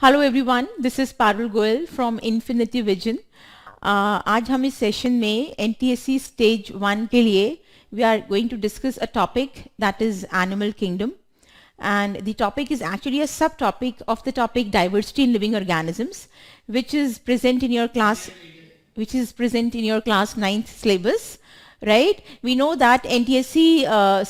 Hello everyone, this is Parul Goyal from infinity vision. आज हम इस सेशन में एनटीएससी स्टेज 1 के लिए we are going to discuss a topic that is animal kingdom, and the topic is actually a subtopic of the topic diversity in living organisms, which is present in your class 9th syllabus, right? We know that NTSC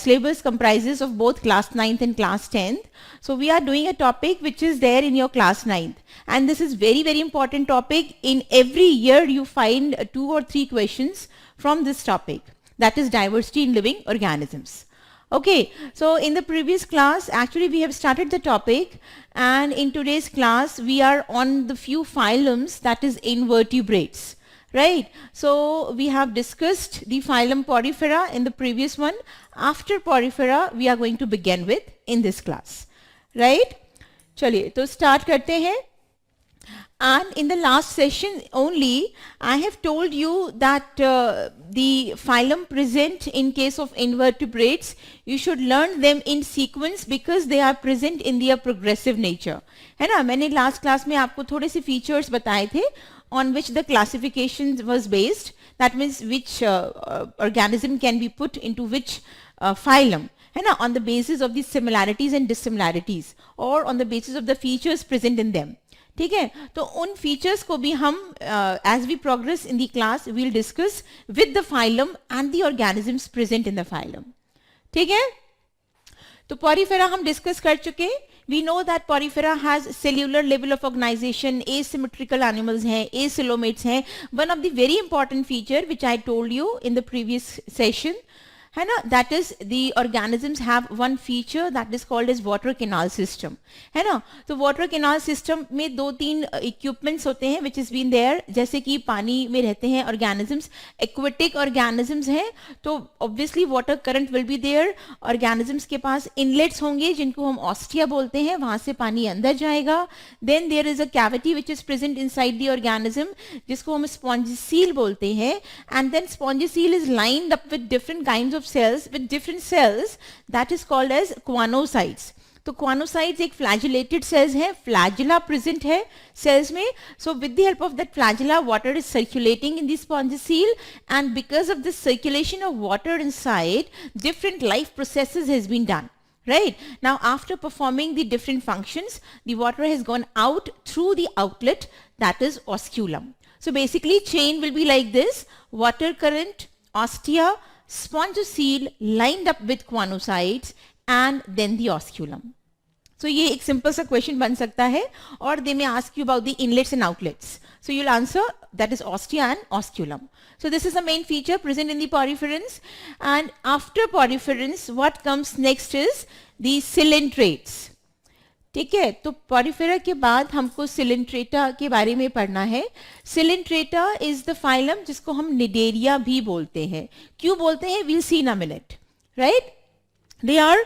syllabus comprises of both class 9th and class 10th. So we are doing a topic which is there in your class 9th, and this is very, very important topic. In every year you find 2 or 3 questions from this topic, that is diversity in living organisms. Okay, so in the previous class, actually we have started the topic, and in today's class we are on the few phylums, that is invertebrates, right? So we have discussed the phylum Porifera in the previous one. After Porifera, we are going to begin with in this class, right? चलिए तो start करते हैं. And in the last session only, I have told you that the phylum present in case of invertebrates, you should learn them in sequence because they are present in their progressive nature. है ना? मैंने last class में आपको थोड़े से features बताए थे on which the classification was based. That means which organism can be put into which phylum. है ना? On the basis of the similarities and dissimilarities, or on the basis of the features present in them. ठीक है, तो उन features को भी हम as we progress in the class we'll discuss with the phylum and the organisms present in the phylum. ठीक है, तो पॉरीफेरा हम डिस्कस कर चुके. We know that porifera has cellular level of organisation, asymmetrical animals हैं, acoelomates हैं. One of the very important feature which I told you in the previous session, है ना, that is the organisms have one feature that is called as water canal system, है ना. तो water canal system में 2-3 equipments होते हैं which is been there. जैसे कि पानी में रहते हैं organisms, aquatic organisms हैं तो obviously water current will be there. organisms के पास inlets होंगे जिनको हम ostia बोलते हैं, वहाँ से पानी अंदर जाएगा. then there is a cavity which is present inside the organism जिसको हम spongiceal बोलते हैं, and then spongiceal is lined up with different kinds of cells, with different cells, that is called as quanocytes. तो quanocytes एक flagellated cells है, flagella present है cells में. So with the help of that flagella, water is circulating in the spongiceal, and because of this circulation of water inside, different life processes has been done. Right? Now after performing the different functions, the water has gone out through the outlet, that is osculum. So basically chain will be like this: water current, ostia, spongiceal lined up with quanocytes, and then the osculum. So ये एक simple सा question बन सकता है, or they may ask you about the inlets and outlets. So you'll answer that is ostia and osculum. So this is the main feature present in the poriferans. And after poriferans, what comes next is the coelentrates. ठीक है, तो Porifera के बाद हमको Coelenterata के बारे में पढ़ना है. सिलेंट्रेटा इज द फाइलम जिसको हम निडेरिया भी बोलते हैं. क्यों बोलते हैं, we'll see in a minute, right. They are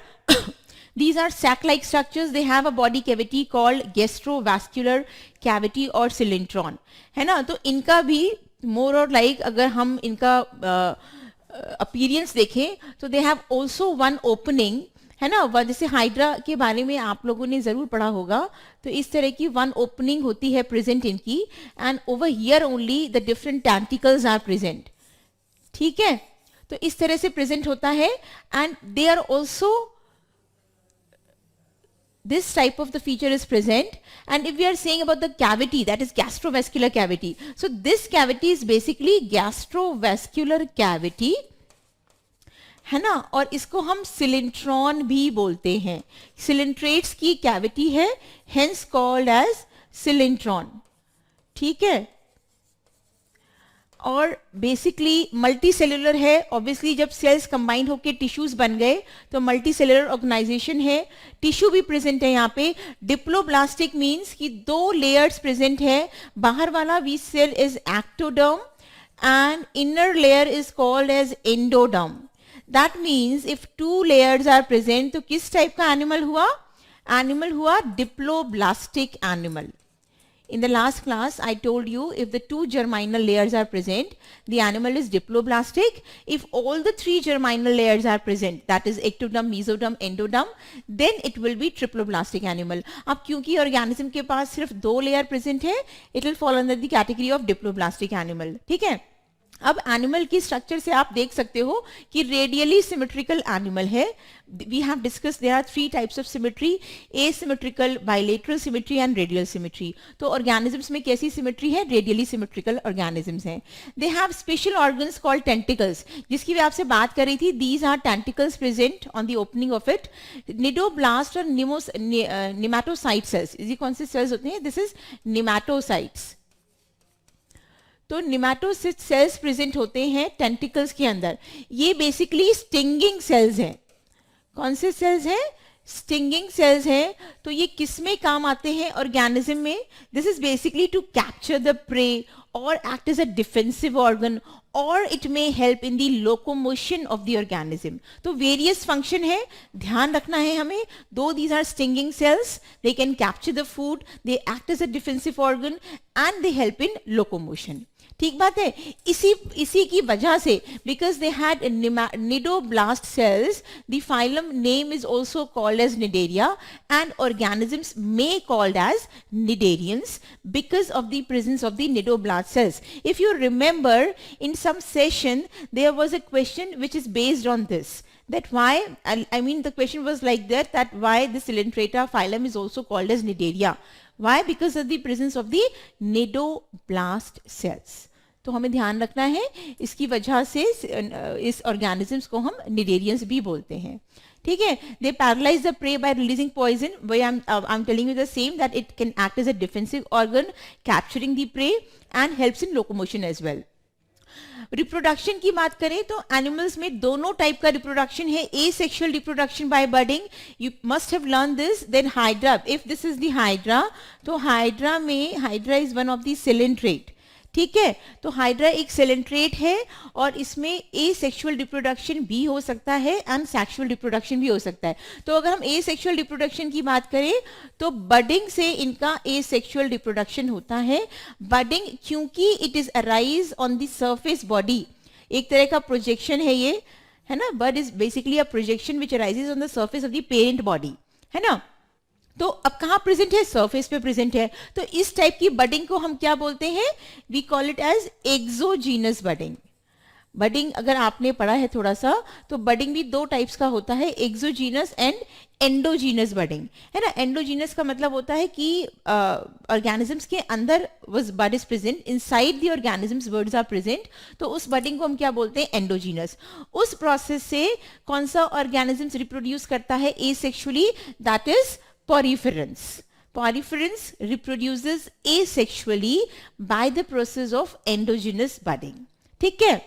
these are sac like structures. They have a body cavity called gastrovascular cavity or cylindron, है ना. तो इनका भी more or like अगर हम इनका appearance देखें तो they have also one opening, है ना. जैसे हाइड्रा के बारे में आप लोगों ने जरूर पढ़ा होगा, तो इस तरह की वन ओपनिंग होती है प्रेजेंट इनकी, and over here only the different tentacles are present. ठीक है, तो इस तरह से प्रेजेंट होता है, and they are also this type of the feature is present. And if we are saying about the cavity, that is gastrovascular cavity, so this cavity is basically gastrovascular cavity, है ना. और इसको हम सिलिंट्रॉन भी बोलते हैं. सिलिंट्रेट्स की कैविटी है, हेंस कॉल्ड एज सिलिंट्रॉन. ठीक है, और बेसिकली मल्टी सेलुलर है. ऑब्वियसली जब सेल्स कंबाइंड होकर टिश्यूज बन गए तो मल्टी सेलुलर ऑर्गेनाइजेशन है. टिश्यू भी प्रेजेंट है यहाँ पे. डिप्लोब्लास्टिक मीन्स कि 2 लेयर्स प्रेजेंट है. बाहर वाला we cell is ectoderm and inner layer is called as endoderm. That means if 2 layers are present, तो किस टाइप का एनिमल हुआ? एनिमल हुआ diploblastic animal. In the last class, I told you if the two germinal layers are present, the animal is diploblastic. If all the three germinal layers are present, that is ectoderm, mesoderm, endoderm, then it will be triploblastic animal. अब क्योंकि organism के पास सिर्फ 2 layer present है, it will fall under the category of diploblastic animal. ठीक है? अब animal की structure से आप देख सकते हो कि रेडियली सिमेट्रिकल एनिमल है. We have discuss there are 3 types of symmetry, asymmetrical, bilateral symmetry and radial symmetry. तो ऑर्गेनिजम्स में कैसी सिमेट्री है? रेडियली सिमेट्रिकल ऑर्गेनिजम्स हैं. They have special organs called tentacles, जिसकी मैं आपसे बात कर रही थी. These are tentacles present on the opening of it. Cnidoblast और निमेटोसाइट सेल्स, ये कौन से सेल्स होते हैं? This is nematocytes. तो निमेटोसिस्ट सेल्स प्रेजेंट होते हैं टेंटिकल्स के अंदर. ये बेसिकली स्टिंगिंग सेल्स हैं. कौन से सेल्स हैं? स्टिंगिंग सेल्स हैं. तो ये किस में काम आते हैं ऑर्गेनिज्म में? This is basically to capture the prey और act as a defensive organ, और it may help in the locomotion of the organism. तो वेरियस फंक्शन है, ध्यान रखना है हमें. Though these are stinging cells, they can capture the food, they act as a defensive organ and they help in locomotion. ठीक बात है. इसी की वजह से, because they had cnidoblast cells, the phylum name is also called as Cnidaria and organisms may called as cnidarians because of the presence of the cnidoblast cells. If you remember, in some session there was a question which is based on this, that why, I mean the question was like that why the Coelenterata phylum is also called as Nidaria. Why? Because of the presence of the nidoblast cells. तो हमें ध्यान रखना है, इसकी वजह से इस organisms को हम निडेरियंस भी बोलते हैं. ठीक है. They paralyse the prey by releasing poison. I am telling you the same, that it can act as a defensive organ capturing the prey and helps in locomotion as well. Reproduction की बात करें तो animals में दोनों type का reproduction है. Asexual reproduction by budding, you must have learn this. Then hydra, if this is the hydra, तो hydra में, hydra is one of the coelenterate. ठीक है. तो हाइड्रा एक सिलेंट्रेट है और इसमें एसेक्सुअल रिप्रोडक्शन भी हो सकता है एंड सेक्सुअल रिप्रोडक्शन भी हो सकता है. तो अगर हम एसेक्सुअल रिप्रोडक्शन की बात करें तो बडिंग से इनका एसेक्सुअल रिप्रोडक्शन होता है. बडिंग क्योंकि it is arise on the surface body, एक तरह का प्रोजेक्शन है ये, है ना. Bud is basically a projection which arises on the surface of the parent body, है ना. तो अब कहाँ प्रेजेंट है? सरफेस पे प्रेजेंट है. तो इस टाइप की बडिंग को हम क्या बोलते हैं? We call it as exogenous budding. Budding अगर आपने पढ़ा है थोड़ा सा, तो बडिंग भी 2 टाइप्स का होता है, एक्सोजीनस एंड एंडोजीनस बडिंग, है ना. एंडोजीनस का मतलब होता है कि ऑर्गेनिजम्स के अंदर was bud is present, inside the organisms birds are present. तो उस बडिंग को हम क्या बोलते हैं? एंडोजीनस. उस प्रोसेस से कौन सा ऑर्गेनिजम्स रिप्रोड्यूस करता है asexually? That is poriferans. Poriferans reproduces asexually by the process of endogenous budding. ठीक है.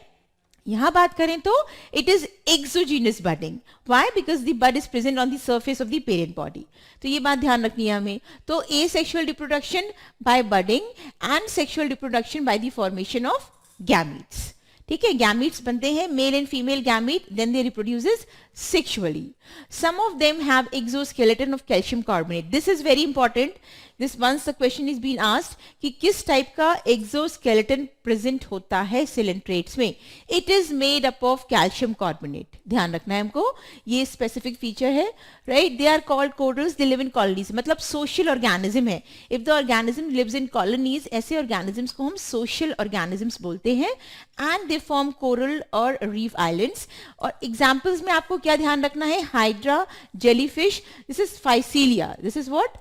यहां बात करें तो it is exogenous budding. Why? Because the bud is present on the surface of the parent body. तो ये बात ध्यान रखनी है हमें. तो asexual reproduction by budding and sexual reproduction by the formation of gametes. ठीक है. गैमीट्स बनते हैं, male and female gamete, then they reproduces sexually. Some of them have exoskeleton of calcium carbonate. This is very important. This once the question is been asked कि किस type का exoskeleton present होता है coelenterates में. It is made up of calcium carbonate. ध्यान रखना है हमको, ये स्पेसिफिक फीचर है, right. They are called corals, they live in colonies, मतलब सोशल ऑर्गेनिज्म है. If the organism lives in colonies, ऐसे ऑर्गेनिजम्स को हम सोशल ऑर्गेनिजम्स बोलते हैं. एंड दे फॉर्म कोरल और रीफ आइलैंड्स. और एग्जाम्पल्स में आपको क्या ध्यान रखना है? Hydra, jellyfish, this is physalia. This is what?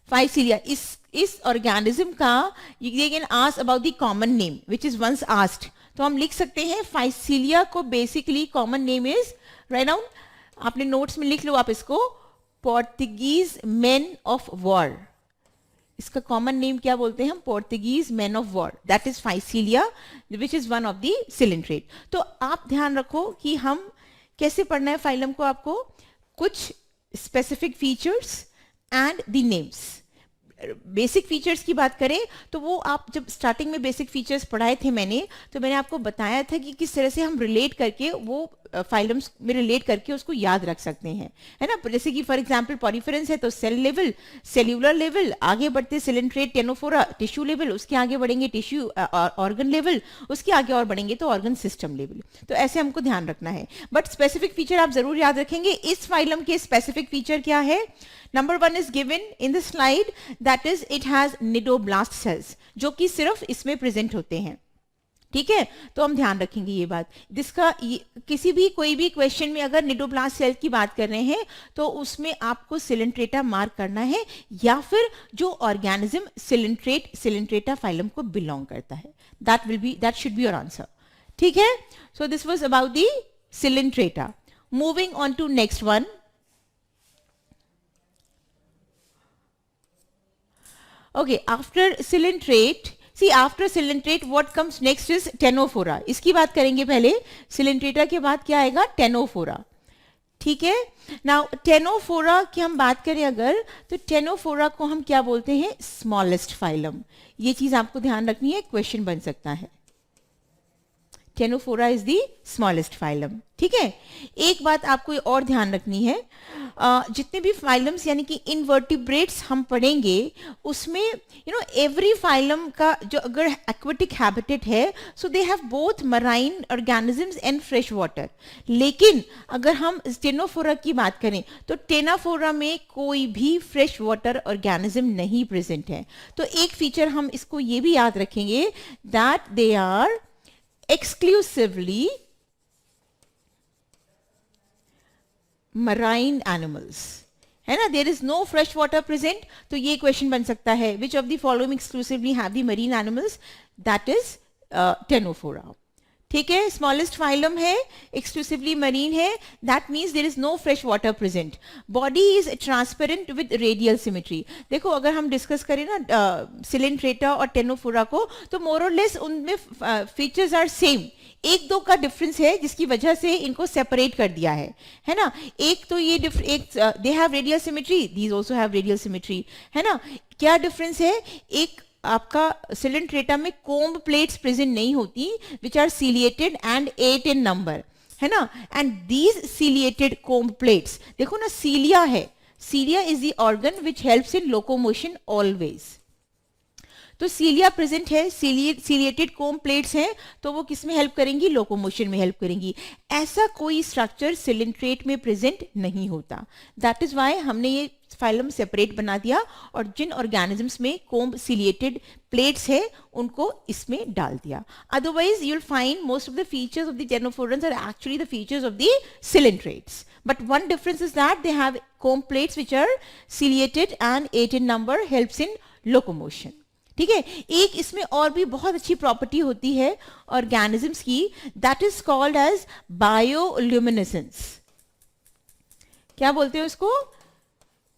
फाइसीलिया. इस ऑर्गेनिज्म का ये can ask about the common name which is once asked. तो हम लिख सकते हैं फाइसीलिया को basically common name is, right down, आपने नोट्स में लिख लो आप इसको, पोर्तुगीज मैन ऑफ वॉर. इसका कॉमन नेम क्या बोलते हैं हम? Portuguese man of war. That is physalia which is one of the coelenterate. तो आप ध्यान रखो कि हम कैसे पढ़ना है फाइलम को. आपको कुछ specific features and the names. Basic features की बात करें तो वो आप जब स्टार्टिंग में बेसिक फीचर्स पढ़ाए थे मैंने, तो मैंने आपको बताया था कि किस तरह से हम रिलेट करके वो फाइलम्स में रिलेट करके उसको याद रख सकते हैं, है ना। जैसे कि फॉर एग्जांपल पॉरीफेरेंस है तो सेल लेवल, सेल्यूलर लेवल, आगे बढ़ते सिलेंट्रेट टेनोफोरा टिश्यू लेवल, उसके आगे बढ़ेंगे टिश्यू ऑर्गन लेवल, उसके आगे और बढ़ेंगे तो ऑर्गन सिस्टम लेवल। तो ऐसे हमको ध्यान रखना है, बट स्पेसिफिक फीचर आप जरूर याद रखेंगे। इस फाइलम के स्पेसिफिक फीचर क्या है? Number 1 is given in the slide, that is it has cnidoblast cells, जो कि सिर्फ इसमें प्रेजेंट होते हैं, ठीक है। तो हम ध्यान रखेंगे ये बात। जिसका किसी भी कोई भी क्वेश्चन में अगर निडोब्लास्ट सेल की बात कर रहे हैं तो उसमें आपको सिलेंट्रेटा मार्क करना है, या फिर जो ऑर्गेनिज्म सिलेंट्रेटा फाइलम को बिलोंग करता है, that should be your answer, ठीक है। So this was about the Coelenterata. Moving on to next one. Okay, after cilintrate, see after cilintrate what comes next is Ctenophora. इसकी बात करेंगे पहले, Coelenterata के बाद क्या आएगा? टेनोफोरा, ठीक है। नाउ टेनोफोरा की हम बात करें अगर, तो टेनोफोरा को हम क्या बोलते हैं? Smallest phylum. ये चीज आपको ध्यान रखनी है, क्वेश्चन बन सकता है। Ctenophora is the smallest phylum, ठीक है। एक बात आपको और ध्यान रखनी है, जितने भी फाइलम्स यानी कि इनवर्टिब्रेट्स हम पढ़ेंगे उसमें एवरी फाइलम का जो अगर एक्वेटिक हैबिटेट है, so they have both marine organisms and fresh water. लेकिन अगर हम टेनोफोरा की बात करें तो टेनाफोरा में कोई भी फ्रेश वाटर ऑर्गेनिज्म नहीं प्रेजेंट है। तो एक फीचर हम इसको ये भी याद रखेंगे, that they are exclusively marine animals, है ना। there is no fresh water present, तो ये क्वेश्चन बन सकता है, which of the following exclusively have the marine animals? that is Ctenophora, ठीक है। स्मॉलेस्ट फाइलम है, एक्सक्लूसिवली मरीन है, that means there is no fresh water present. Body is transparent with radial symmetry. देखो अगर हम डिस्कस करें ना Coelenterata और टेनोफोरा को, तो मोर और लेस उनमें फीचर्स आर सेम। एक दो का डिफरेंस है जिसकी वजह से इनको सेपरेट कर दिया है ना। एक तो ये they have radial symmetry, these also have radial symmetry, है ना। क्या डिफरेंस है? एक आपका सिलेंट्रेटा में कोम्ब प्लेट्स प्रेजेंट नहीं होती, which are ciliated and 8 in number, है ना। And these ciliated comb plates, देखो ना सीलिया है, cilia is the organ which helps in locomotion always. तो सीलिया प्रेजेंट है, सीलिएटेड कोम प्लेट्स हैं, तो वो किस में हेल्प करेंगी? लोकोमोशन में हेल्प करेंगी। ऐसा कोई स्ट्रक्चर सिलेंट्रेट में प्रेजेंट नहीं होता, दैट इज वाई हमने ये फाइलम सेपरेट बना दिया, और जिन ऑर्गेनिजम्स में कोम्ब सीलिएटेड प्लेट्स है उनको इसमें डाल दिया। Otherwise you will find most of the features of the ctenophorans are actually the features of the coelenterates, but one difference is that they have comb plates which are ciliated and 8 in number, helps in locomotion, ठीक है। एक इसमें और भी बहुत अच्छी property होती है ऑर्गेनिजम्स की, that is called as bioluminescence. क्या बोलते हैं उसको?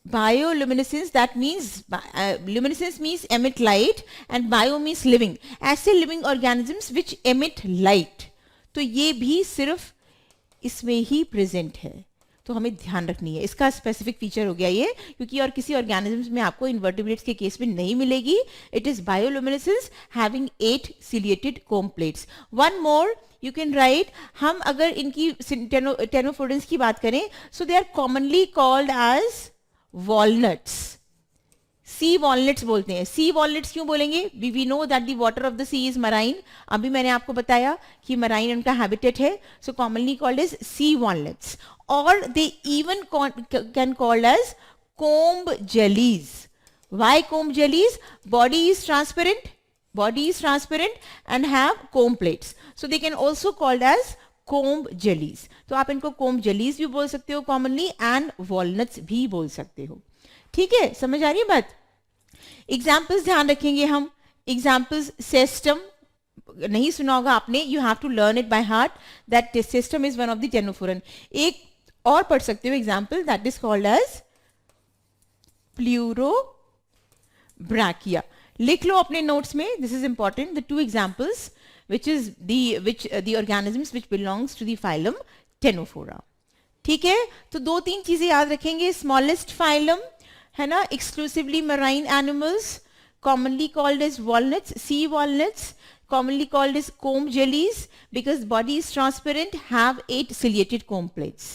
Bioluminescence. That means luminescence means emit light and bio means living, ऐसे living organisms which emit light, तो ये भी सिर्फ इसमें ही प्रेजेंट है, तो हमें ध्यान रखनी है। इसका स्पेसिफिक फीचर हो गया ये, क्योंकि और किसी ऑर्गेनिजम्स में आपको इन्वर्टिब्रेट्स के केस में नहीं मिलेगी। It is bioluminescence having 8 ciliated comb plates. One more you can write, हम अगर इनकी टेनोफोरन्स की बात करें, so they are commonly called as walnuts. Sea walnuts बोलते हैं। सी वॉलनट्स क्यों बोलेंगे? We know that the water of the sea is marine, अभी मैंने आपको बताया कि मराइन उनका हैबिटेट है, so commonly called as sea walnuts, और they even can called as comb jellies. Why comb jellies? Body is transparent and have comb plates, so they can also called as comb jellies। तो आप इनको comb jellies भी बोल सकते हो commonly, and walnuts भी बोल सकते हो, ठीक है। समझ आ रही है बात? एग्जाम्पल्स ध्यान रखेंगे हम। एग्जाम्पल्स, सिस्टम नहीं सुना होगा आपने, you have to learn it by heart, that Cestum is one of the ctenophoran. एक और पढ़ सकते हो example, that is called as Pleurobrachia. लिख लो अपने नोट्स में, this is important, the 2 examples which the organisms which belongs to the phylum Ctenophora, ठीक है। तो 2-3 चीजें याद रखेंगे। स्मॉलेस्ट फाइलम है ना, exclusively marine animals, commonly called as walnuts, sea walnuts, commonly called as comb jellies because body is transparent, have 8 ciliated comb plates.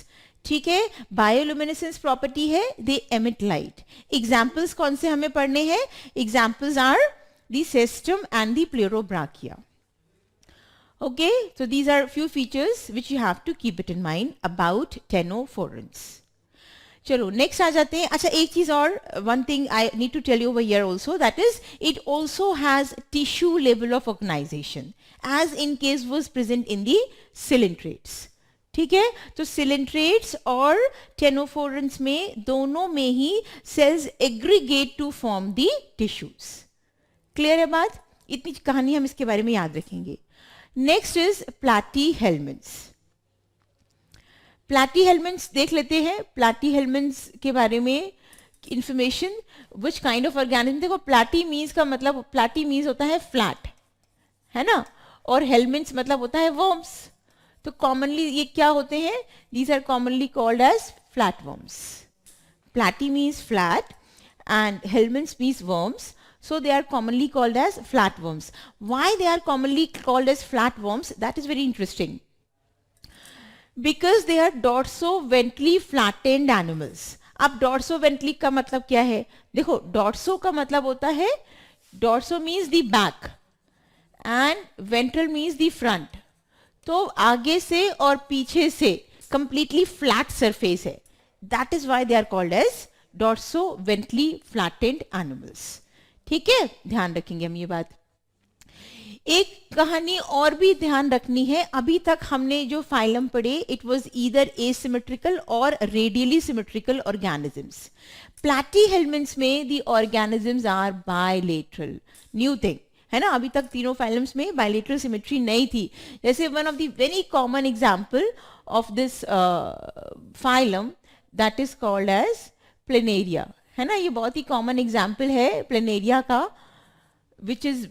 ठीक है, बायोल्यूमिनेसेंस प्रॉपर्टी है, दे एमिट लाइट. एग्जाम्पल्स कौन से हमें पढ़ने हैं? Examples are the Cestum and the Pleurobrachia. Okay, so these are few features which you have to keep it in mind about ctenophorans. चलो next आ जाते हैं. अच्छा, एक चीज और, one thing I need to tell you over here also, that is it also has tissue level of organisation as in case was present in the coelenterates. ठीक है, तो सिलेंट्रेट्स और टेनोफोरन्स में दोनों में ही cells aggregate to form the tissues. Clear है बात? इतनी कहानी हम इसके बारे में याद रखेंगे. Next is प्लैटीहेल्मिन्थ्स. प्लैटीहेल्मिन्थ्स देख लेते हैं. प्लैटीहेल्मिन्थ्स के बारे में information, which kind of organism. देखो, प्लैटी मीन्स का मतलब, प्लैटी मीन्स होता है फ्लैट, है ना, और हेल्मिन्थ्स मतलब होता है वर्म्स. तो कॉमनली ये क्या होते हैं? These are commonly called as flat worms. Platy means flat and helminths means worms, so they are commonly called as flatworms. Why they are commonly called as flatworms? That is very interesting. Because they are dorsoventrally flattened animals. अब dorsoventrally का मतलब क्या है? देखो, dorso का मतलब होता है, dorso means the back and ventral means the front. तो आगे से और पीछे से completely flat surface है. That is why they are called as dorsoventrally flattened animals. ठीक है, ध्यान रखेंगे हम ये बात. एक कहानी और भी ध्यान रखनी है. अभी तक हमने जो फाइलम पढ़े, इट वाज ईदर एसिमेट्रिकल और रेडियली सिमेट्रिकल ऑर्गेनिजम्स. प्लैटीहेल्मिन्थ्स में the organisms are bilateral. New thing है ना, अभी तक तीनों फाइलम्स में बायलेटरल सिमेट्री नहीं थी. जैसे one of the very common example of this phylum that is called as planaria, है ना. ये बहुत ही कॉमन एग्जाम्पल है प्लेनेरिया का, which is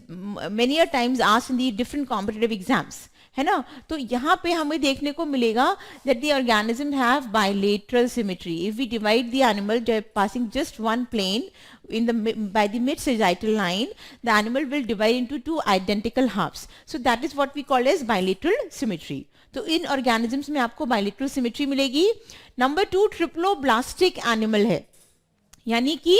many times asked in the different competitive exams, है ना. तो यहाँ पे हमें देखने को मिलेगा that the organism have bilateral symmetry. If we divide the animal passing just one plane in the by the mid sagittal line, the animal will divide into two identical halves. So that is what we call as bilateral symmetry. तो इन organisms में आपको bilateral symmetry मिलेगी. Number 2, triploblastic animal है, यानी कि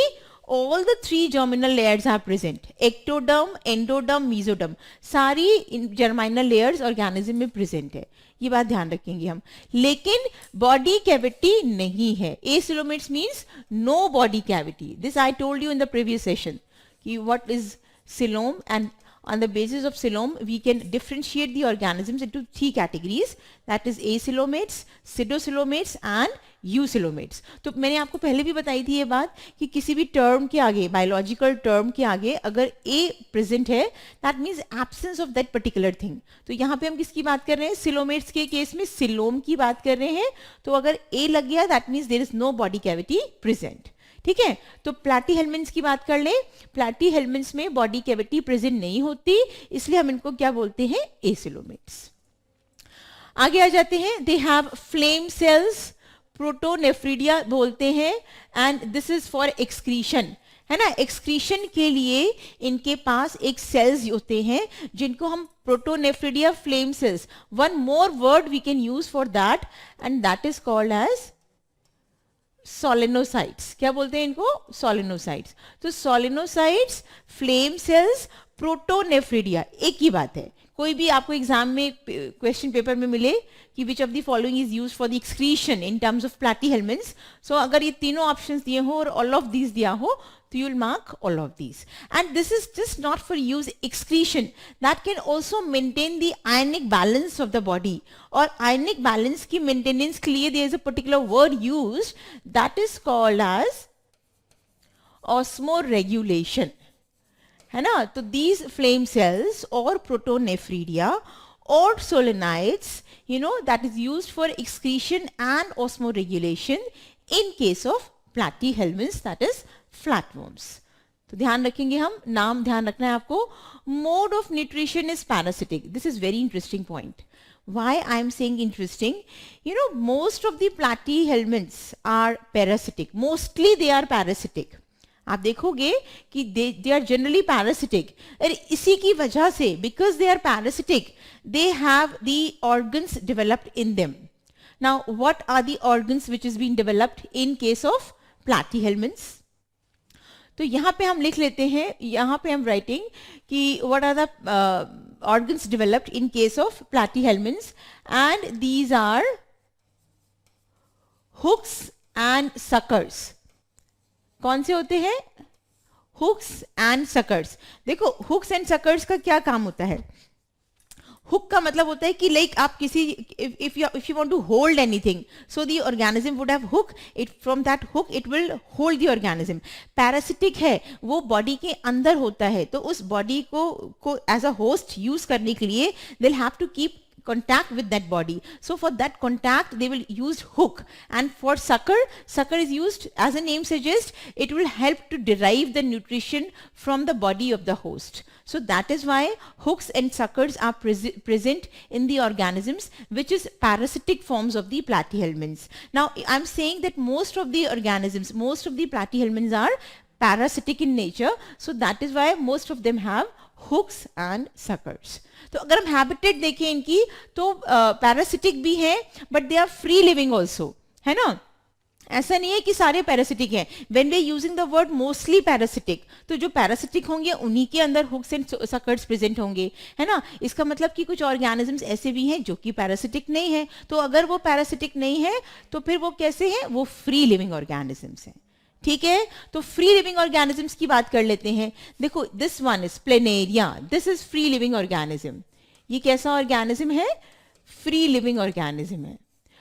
all the 3 germinal layers are present. Ectoderm, endoderm, mesoderm, सारी germinal layers organism में present है. ये बात ध्यान रखेंगे हम. लेकिन बॉडी कैविटी नहीं है. Acoelomates means no body cavity. This I told you in the previous session कि what is coelom, and on the basis of coelom we can differentiate the organisms into 3 categories, that is acoelomates, pseudocoelomates and eucoelomates. तो मैंने आपको पहले भी बताई थी ये बात कि किसी भी टर्म के आगे, बायोलॉजिकल टर्म के आगे अगर a प्रेजेंट है, that means absence of that particular thing. तो यहाँ पे हम किसकी बात कर रहे हैं? सिलोमेट्स के केस में सिलोम की बात कर रहे हैं. तो अगर a लग गया, that means there is no body cavity present. ठीक है, तो प्लैटीहेल्मिन्थ्स की बात कर ले. प्लैटीहेल्मिन्थ्स में बॉडी कैविटी प्रेजेंट नहीं होती, इसलिए हम इनको क्या बोलते हैं? एसिलोमेट्स. आगे आ जाते हैं. They have flame cells, protonephridia बोलते हैं, and this is for excretion, है ना. एक्सक्रीशन के लिए इनके पास एक सेल्स होते हैं जिनको हम protonephridia flame cells, one more word we can use for that, and that is called as solenocytes. क्या बोलते हैं इनको? सोलेनोसाइट्स. तो सोलेनोसाइट्स, फ्लेम सेल्स, प्रोटोनेफ्रिडिया, एक ही बात है. कोई भी आपको एग्जाम में क्वेश्चन पेपर में मिले कि which of the following is used for the excretion in terms of platyhelminthes, so अगर ये तीनों ऑप्शंस दिए हो और ऑल ऑफ दीज दिया हो, तो you'll mark all of these. And this is just not for use excretion, that can also maintain the ionic balance of the body. और ionic balance की maintenance के लिए there is a particular word used that is called as osmoregulation, है ना. तो these flame cells or protonephridia or solenoids, you know, that is used for excretion and osmoregulation in case of platyhelminths, that is flatworms. तो ध्यान रखेंगे हम, नाम ध्यान रखना है आपको. Mode of nutrition is parasitic. This is very interesting point. Why I am saying interesting? You know, most of the platyhelminths are parasitic. Mostly they are parasitic. आप देखोगे कि दे आर जनरली पैरासिटिक, और इसी की वजह से because they are parasitic they have the organs developed in them. Now what are the organs which is been developed in case of platyhelminthes? तो यहाँ पे हम लिख लेते हैं, यहाँ पे हम राइटिंग कि what are the organs developed in case of platyhelminthes, and these are hooks and suckers. कौन से होते हैं? Hooks and suckers. देखो हुक्स एंड सकर्स का क्या काम होता है? हुक का मतलब होता है कि लाइक आप किसी if you want to hold anything, so the organism would have hook, it from that hook it will hold the organism. Parasitic है, वो बॉडी के अंदर होता है, तो उस बॉडी को एज अ होस्ट यूज करने के लिए they will have to keep contact with that body. So for that contact they will use hook, and for sucker is used, as the name suggests, it will help to derive the nutrition from the body of the host. So that is why hooks and suckers are present in the organisms which is parasitic forms of the platyhelminths. Now I'm saying that most of the organisms, most of the platyhelminths are parasitic in nature, so that is why most of them have hooks and suckers. तो अगर हम habitat देखें इनकी तो parasitic भी है but they are free living also, है ना. ऐसा नहीं है कि सारे पैरासिटिक हैं. When we using the word mostly parasitic, तो जो पैरासिटिक होंगे उन्हीं के अंदर हुक्स एंड सकर्स प्रेजेंट होंगे, है ना. इसका मतलब कि कुछ ऑर्गेनिजम्स ऐसे भी हैं जो कि पैरासिटिक नहीं है. तो अगर वो पैरासिटिक नहीं है तो फिर वो कैसे हैं? वो फ्री लिविंग ऑर्गेनिजम्स हैं. ठीक है, तो फ्री लिविंग ऑर्गेनिजम्स की बात कर लेते हैं. देखो this one is planaria, this is free living organism. ये कैसा ऑर्गेनिज्म है? फ्री लिविंग ऑर्गेनिज्म है.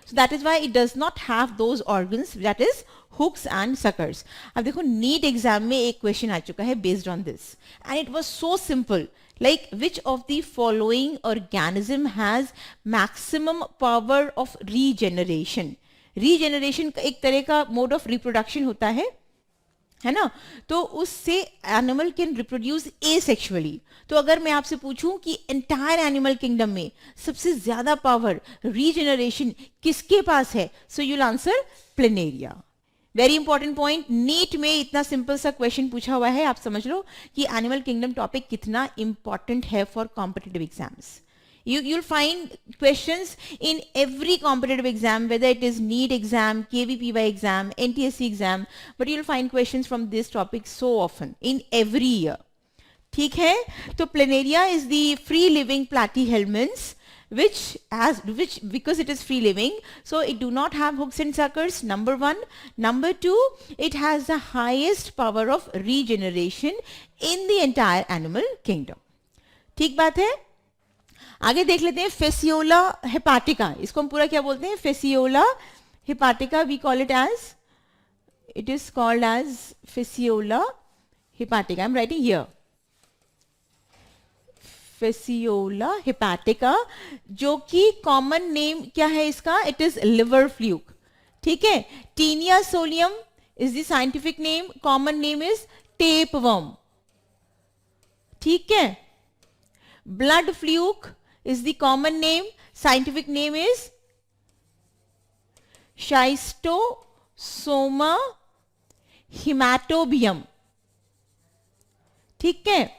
So that is why it does not have those organs that is hooks and suckers. अब देखो नीट एग्जाम में एक क्वेश्चन आ चुका है based on this, and it was so simple, like which of the following organism has maximum power of regeneration. Regeneration एक तरह का मोड ऑफ रिप्रोडक्शन होता है ना. तो उससे एनिमल कैन रिप्रोड्यूस एसेक्सुअली. तो अगर मैं आपसे पूछूं कि एंटायर एनिमल किंगडम में सबसे ज्यादा पावर रीजेनरेशन किसके पास है, so you will answer planaria. Very important point, NEET में इतना सिंपल सा क्वेश्चन पूछा हुआ है, आप समझ लो कि एनिमल किंगडम टॉपिक कितना इंपॉर्टेंट है for competitive exams. You'll find questions in every competitive exam, whether it is NEET exam, KVPY exam, NTSC exam, but you'll find questions from this topic so often in every year. ठीक है, तो Planaria is the free living platyhelminths which because it is free living, so it do not have hooks and suckers, number one. Number two, it has the highest power of regeneration in the entire animal kingdom. ठीक बात है. आगे देख लेते हैं Fasciola हेपाटिका. इसको हम पूरा क्या बोलते हैं? Fasciola hepatica. We call it as, it is called as Fasciola hepatica. I am writing here Fasciola hepatica, जो कि कॉमन नेम क्या है इसका? It is liver fluke. ठीक है, Taenia solium is the scientific name, common name is tapeworm. ठीक है, blood fluke is the common name, scientific name is schistosoma hematobium. ठीक है,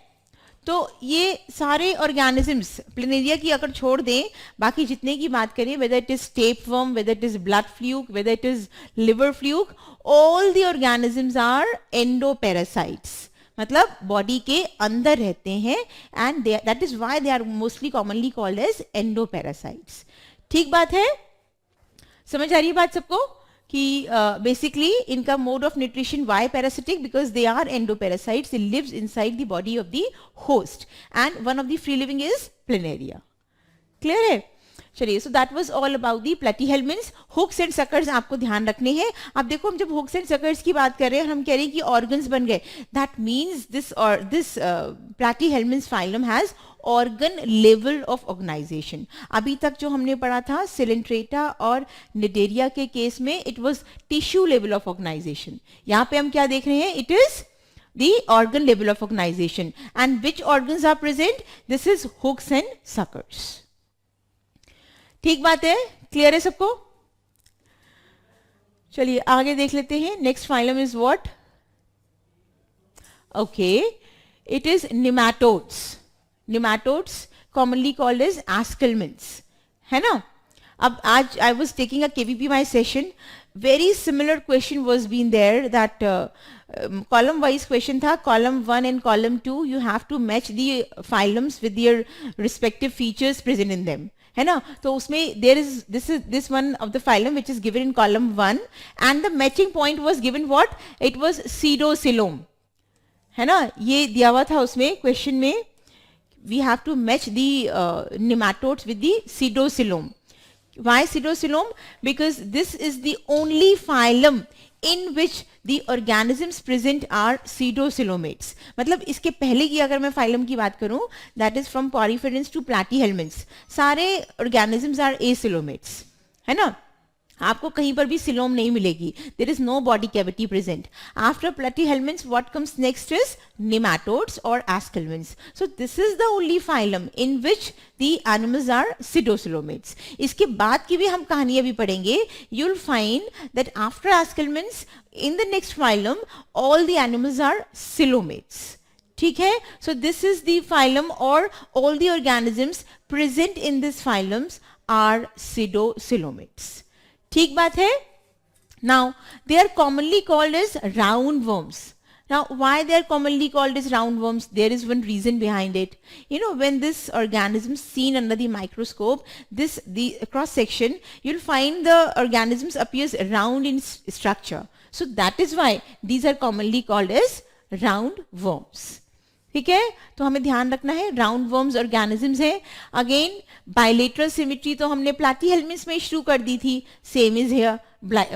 तो ये सारे ऑर्गेनिजम्स प्लेनेरिया की अगर छोड़ दें, बाकी जितने की बात करें, whether it is tapeworm, whether it is blood fluke, whether it is liver fluke, all the organisms are endoparasites. मतलब बॉडी के अंदर रहते हैं, and that is why they are mostly commonly called as endoparasites. ठीक बात है, समझ आ रही है बात सबको कि बेसिकली इनका mode of nutrition why parasitic, because they are endoparasites, they lives inside the body of the host, and one of the free living is planaria. Clear है? चलिए, so that was all about the platyhelminthes. Hooks and suckers आपको ध्यान रखने हैं. अब देखो, हम जब हुक्स एंड सकर्स की बात कर रहे हैं, हम कह रहे हैं कि ऑर्गन्स बन गए, that means this platyhelminthes phylum has organ level of organisation. अभी तक जो हमने पढ़ा था सिलेंट्रेटा और निडेरिया के केस में, it was tissue level of organisation. यहाँ पे हम क्या देख रहे हैं? It is the organ level of organization. And which organs are present? This is hooks and suckers. ठीक बात है, क्लियर है सबको? चलिए आगे देख लेते हैं. Next phylum is what? Okay, it is nematodes. Nematodes commonly called as Askelmans, है ना. अब आज I was taking a KVPY session, very similar question was been there that column wise question था, column 1 and column 2 you have to match the phylums with their respective features present in them, है ना. तो उसमें there is this one of the phylum which is given in column 1 and the matching point was given what, it was pseudocoelom, है ना. ये दिया हुआ था उसमें क्वेश्चन में, we have to match the nematodes with the pseudocoelom. Why pseudocoelom? Because this is the only phylum in which the organisms present are pseudocoelomates. मतलब इसके पहले की अगर मैं phylum की बात करूं, that is from Porphyrians to Platyhelminths, सारे organisms are acoelomates, है ना. आपको कहीं पर भी सिलोम नहीं मिलेगी. There is no body cavity present. After platyhelminthes what comes next is nematodes और aschelminthes. So this is the only phylum in which the animals are pseudocoelomates. इसके बाद की भी हम कहानियां भी पढ़ेंगे. You will find that after aschelminthes in the next phylum all the animals are coelomates. ठीक है. So this is the phylum और all the organisms present in this phylums are pseudocoelomates. ठीक बात है. Now they are commonly called as roundworms. Now why they are commonly called as roundworms? There is one reason behind it. You know, when this organism is seen under the microscope, the cross section, you'll find the organisms appears round in structure. So that is why these are commonly called as roundworms. ठीक है. तो हमें ध्यान रखना है round worms organisms है. Again bilateral symmetry तो हमने प्लैटीहेल्मिन्थ्स में शुरू कर दी थी. Same is here,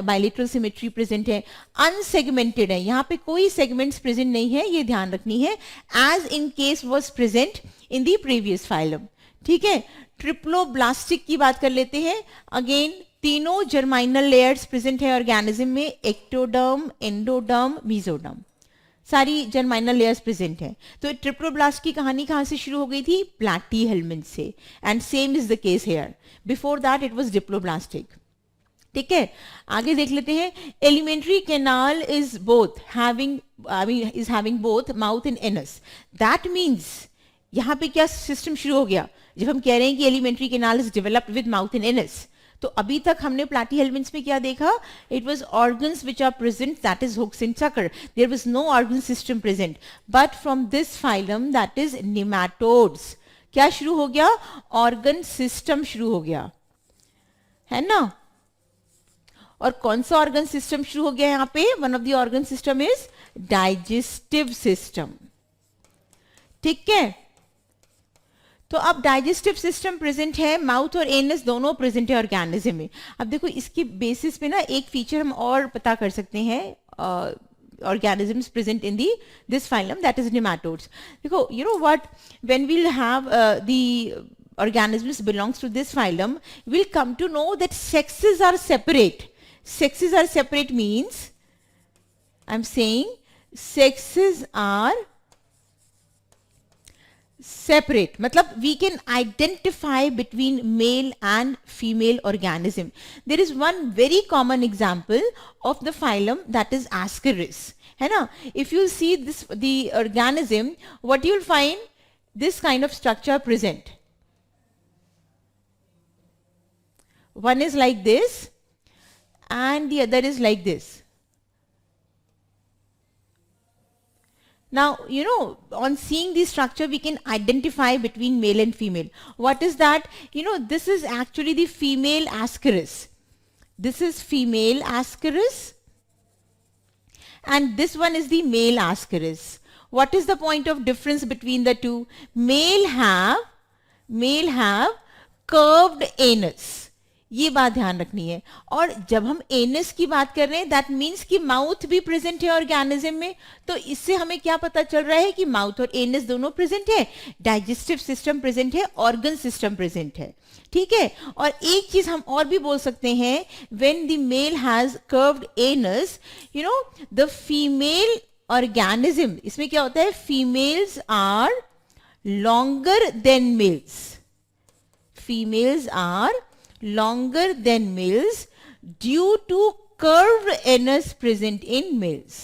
bilateral symmetry present है. अनसेगमेंटेड है, यहाँ पे कोई सेगमेंट्स प्रेजेंट नहीं है, ये ध्यान रखनी है, as in case was present in the previous phylum. ठीक है. ट्रिप्लोब्लास्टिक की बात कर लेते हैं. अगेन तीनों जर्माइनल लेयर्स प्रेजेंट है ऑर्गेनिज्म में, एक्टोडर्म, एंडोडर्म, मेसोडर्म, सारी जर्माइनल लेयर्स प्रेजेंट है. तो ट्रिप्लोब्लास्ट की कहानी कहां से शुरू हो गई थी? प्लैटीहेल्मिन्थ से. And same is the case here. Before that it was diploblastic. ठीक है. आगे देख लेते हैं. Elementary canal is both having, is having both mouth and anus. That means यहां पे क्या सिस्टम शुरू हो गया जब हम कह रहे हैं कि alimentary canal is developed with mouth and anus. तो अभी तक हमने प्लैटीहेल्मिन्थ्स में क्या देखा? It was organs which are present, that is hooks and sucker. There was no organ system present. But from this phylum that is nematodes क्या शुरू हो गया? ऑर्गन सिस्टम शुरू हो गया, है ना. और कौन सा ऑर्गन सिस्टम शुरू हो गया यहाँ पे? One of the organ system is digestive system. ठीक है. तो अब डाइजेस्टिव सिस्टम प्रेजेंट है, माउथ और एनस दोनों प्रेजेंट है ऑर्गेनिज्म में. अब देखो इसकी बेसिस पे ना एक फीचर हम और पता कर सकते हैं organisms present in this phylum, that is nematodes. देखो, you know what, when we'll have the organisms belongs to this phylum, we'll come to know that sexes are separate. Sexes are separate means, I'm saying sexes are separate, matlab we can identify between male and female organism. There is one very common example of the phylum, that is Ascaris, है ना. If you see this, the organism, what you will find, this kind of structure present. One is like this and the other is like this. Now, you know, on seeing the structure, we can identify between male and female. What is that? You know, this is actually the female Ascaris. This is female Ascaris. And this one is the male Ascaris. What is the point of difference between the two? Male have curved anus. ये बात ध्यान रखनी है. और जब हम anus की बात कर रहे हैं, दैट मीन्स कि माउथ भी प्रेजेंट है ऑर्गेनिज्म में. तो इससे हमें क्या पता चल रहा है कि माउथ और एनस दोनों प्रेजेंट है, डाइजेस्टिव सिस्टम प्रेजेंट है, ऑर्गन सिस्टम प्रेजेंट है. ठीक है. और एक चीज हम और भी बोल सकते हैं, when the male has curved anus, you know, the female organism, इसमें क्या होता है, females are longer than males. Females are longer than males due to curved anus present in males.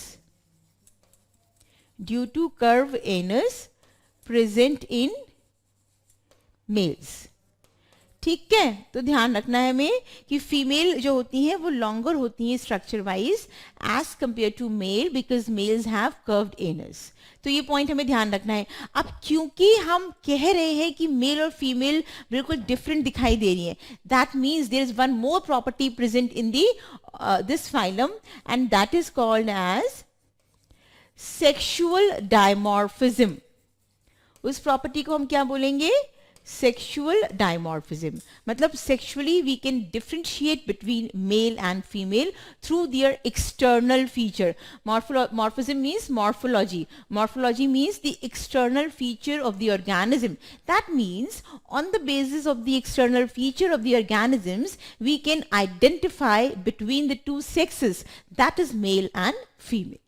Due to curve anus present in males. ठीक है, तो ध्यान रखना है हमें कि फीमेल जो होती हैं वो लॉन्गर होती हैं structure wise as compare to male because males have curved anus. तो ये पॉइंट हमें ध्यान रखना है। अब क्योंकि हम कह रहे हैं कि मेल और फीमेल बिल्कुल डिफरेंट दिखाई दे रही है, that means there is one more property present in the this phylum and that is called as sexual dimorphism. उस प्रॉपर्टी को हम क्या बोलेंगे? Sexual dimorphism. मतलब sexually we can differentiate between male and female through their external feature. Morphism means morphology, morphology means the external feature of the organism. That means on the basis of the external feature of the organisms we can identify between the two sexes, that is male and female.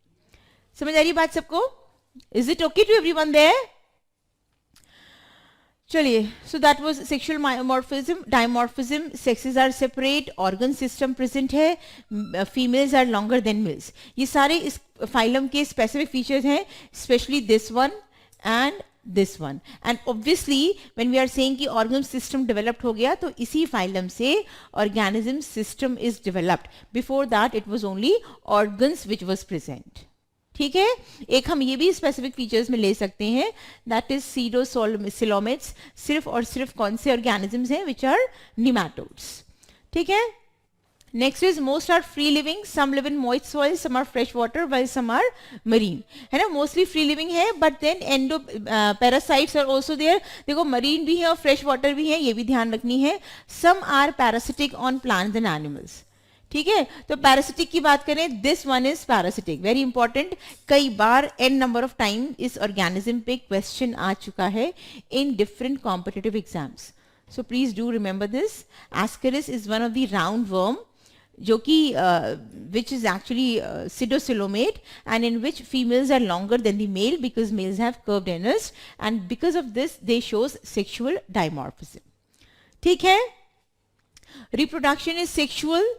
समझ आ रही बात सबको? Is it okay to everyone there? चलिए, so that was sexual dimorphism. Sexes are separate, organ system present है, females are longer than males. ये सारे इस phylum के specific features हैं, especially this one and this one. And obviously when we are saying कि organ system developed हो गया, तो इसी फाइलम से organism system is developed. Before that it was only organs which was present. ठीक है, एक हम ये भी स्पेसिफिक फीचर्स में ले सकते हैं, दैट इज सीडोसिलोमेट्स। सिर्फ और सिर्फ कौन से ऑर्गेनिजम्स हैं? Which are nematodes. ठीक है, next is most are free living, some live in moist soil, some are fresh water, while some are marine. है ना, मोस्टली फ्री लिविंग है, but then endoparasites are also there. देखो marine भी है और fresh water भी है, ये भी ध्यान रखनी है। Some are parasitic on plants and animals. ठीक है, तो पैरासिटिक की बात करें, this one is parasitic, very important. कई बार एन नंबर ऑफ टाइम इस ऑर्गेनिज्म पे क्वेश्चन आ चुका है in different competitive exams, so please do remember this. Ascaris is one of the round worm जो कि which is actually pseudocoelomate and in which females are longer than the male because males have curved anus and because of this they shows sexual dimorphism. ठीक है, reproduction is sexual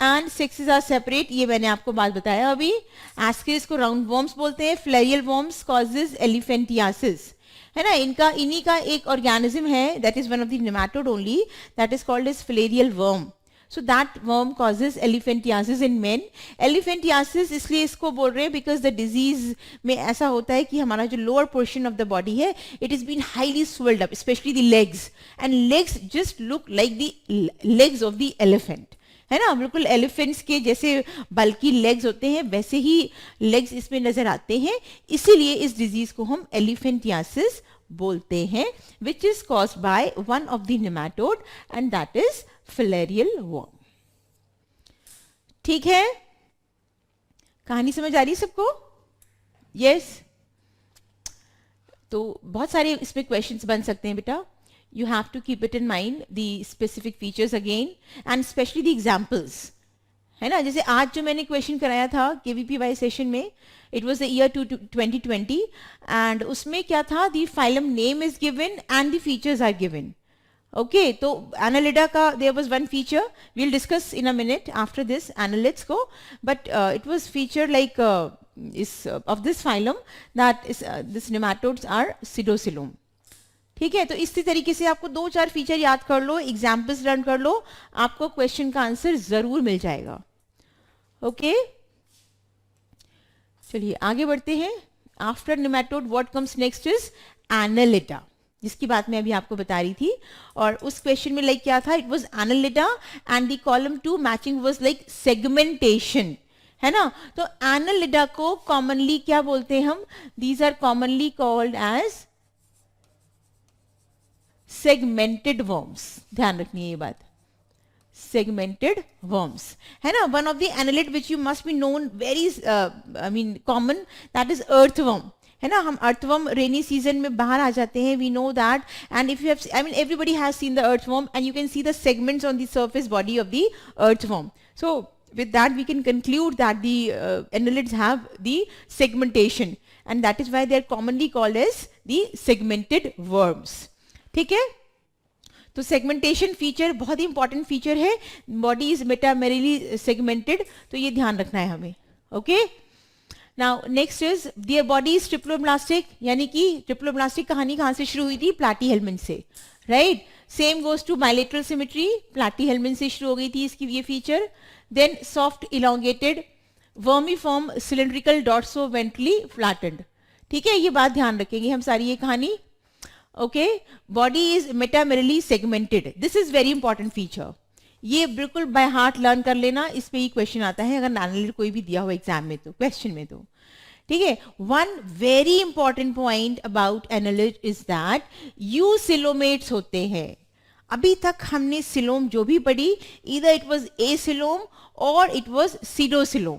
and sexes are separate, ये मैंने आपको बात बताया अभी। Ascaris को round worms बोलते हैं, फ्लेरियल वॉर्म्स कॉजेज एलिफेंटियासिस। है ना, इन्हीं का एक ऑर्गेनिज्म है that is one of the nematode only, that is called as filarial worm. So that worm causes elephantiasis in men. Elephantiasis इसलिए इसको बोल रहे हैं बिकॉज द डिजीज में ऐसा होता है कि हमारा जो lower portion of the body है it is been highly swelled up, specially the legs, and legs just look like the legs of the elephant. है ना, बिल्कुल एलिफेंट्स के जैसे बल्कि लेग्स होते हैं वैसे ही लेग्स इसमें नजर आते हैं, इसीलिए इस डिजीज को हम एलिफेंटियासिस बोलते हैं, which is caused by one of the nematode and that is filarial worm. ठीक है, कहानी समझ आ रही सबको? यस, तो बहुत सारे इसमें क्वेश्चंस बन सकते हैं बेटा। You have to keep it in mind the specific features again and especially the examples. है ना, जैसे आज जो मैंने क्वेश्चन कराया था KVPY सेशन में, it was the year 2020 and उसमें क्या था, the phylum name is given and the features are given. Okay, तो Annelida का there was one feature, we'll discuss in a minute after this annelids को, but it was feature like of this phylum that is this nematodes are pseudocylum. ठीक है, तो इसी तरीके से आपको 2-4 फीचर याद कर लो, एग्जाम्पल्स लर्न कर लो, आपको क्वेश्चन का आंसर जरूर मिल जाएगा। ओके, चलिए आगे बढ़ते हैं। After nematode what comes next is Annelida, जिसकी बात मैं अभी आपको बता रही थी। और उस क्वेश्चन में लाइक क्या था, it was Annelida and the column 2 matching was like segmentation. है ना, तो एनालिडा को कॉमनली क्या बोलते हैं हम? These are commonly called as segmented worms. ध्यान रखनी है ये बात, सेगमेंटेड वर्म्स। है ना, one of the annelid which you must be known very I mean common, that is earthworm. है ना, हम अर्थवर्म रेनी सीजन में बाहर आ जाते हैं, we know that, and if you have, I mean everybody has seen the earthworm and you can see the segments on the surface body of the earthworm. So with that we can conclude that the annelids have the segmentation and that is why they are commonly called as the segmented worms. ठीक है, तो segmentation feature बहुत ही important feature है, body is मेटामेरिली segmented, तो ये ध्यान रखना है हमें। Okay, now next is their body is triploblastic, यानी कि ट्रिप्लोब्लास्टिक कहानी कहाँ से शुरू हुई थी? प्लैटीहेल्मिंथ से, right? Same goes to bilateral symmetry, platyhelminth से शुरू हो गई थी इसकी ये feature. Then soft elongated vermiform cylindrical dorsoventrally flattened. ठीक है, ये बात ध्यान रखेंगे हम सारी ये कहानी. Okay, body is metamerically segmented, this is very important feature. ये बिल्कुल बाय हार्ट लर्न कर लेना, इस पे ही क्वेश्चन आता है अगर एनालिट कोई भी दिया हो एग्जाम में तो, क्वेश्चन में तो. ठीक है, one very important point about annelid is that eucoelomates होते हैं. अभी तक हमने सिलोम जो भी पढ़ी, इधर इट वाज एसिलोम और इट वाज सीडोसिलोम,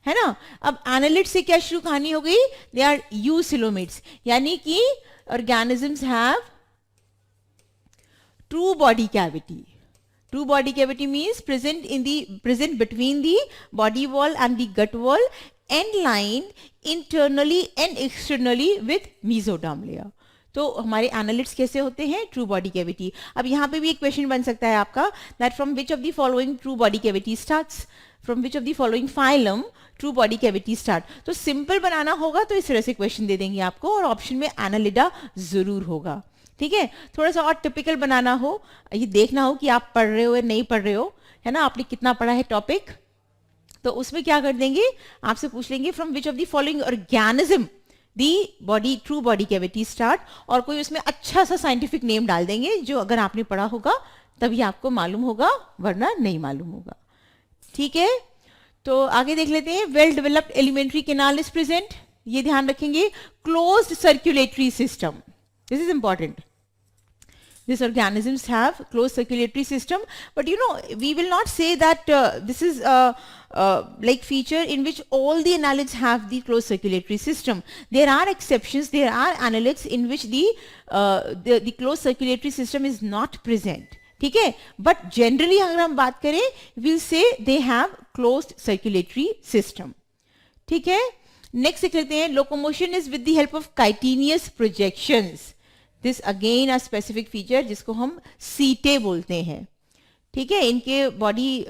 है ना. अब एनालिट से क्या शुरू कहानी हो गई? दे आर यूसिलोमेट्स, यानी कि organisms have true body cavity. True body cavity means present between the body wall and the gut wall and lined internally and externally with mesoderm layer. तो हमारे एनालिट्स कैसे होते हैं? True body cavity. अब यहाँ पे भी एक क्वेश्चन बन सकता है आपका, that from which of the following true body cavity starts, from which of the following phylum true body cavity start. तो सिंपल बनाना होगा तो इस तरह से क्वेश्चन दे देंगे आपको, और ऑप्शन में एनालिडा जरूर होगा. ठीक है, थोड़ा सा और टिपिकल बनाना हो, ये देखना हो कि आप पढ़ रहे हो या नहीं पढ़ रहे हो, है ना, आपने कितना पढ़ा है टॉपिक. तो उसमें क्या कर देंगे, आपसे पूछ लेंगे from which of the following organism the body true body cavity start, और कोई उसमें अच्छा सा साइंटिफिक नेम डाल देंगे जो अगर आपने पढ़ा होगा तभी आपको मालूम होगा, वरना नहीं मालूम होगा. ठीक है, तो आगे देख लेते हैं. Well developed elementary canal is present, ये ध्यान रखेंगे. Closed circulatory system, this is important. These organisms have closed circulatory system, but you know, we will not say that this is like feature in which all the annelids have the closed circulatory system. There are exceptions. There are annelids in which the closed circulatory system is not present. ठीक है, but generally अगर हम बात करें, we'll say they have closed circulatory system. ठीक है, next देख लेते हैं. Locomotion is with the help of chitinous projections. This again a specific feature जिसको हम सीटे बोलते हैं. ठीक है, इनके बॉडी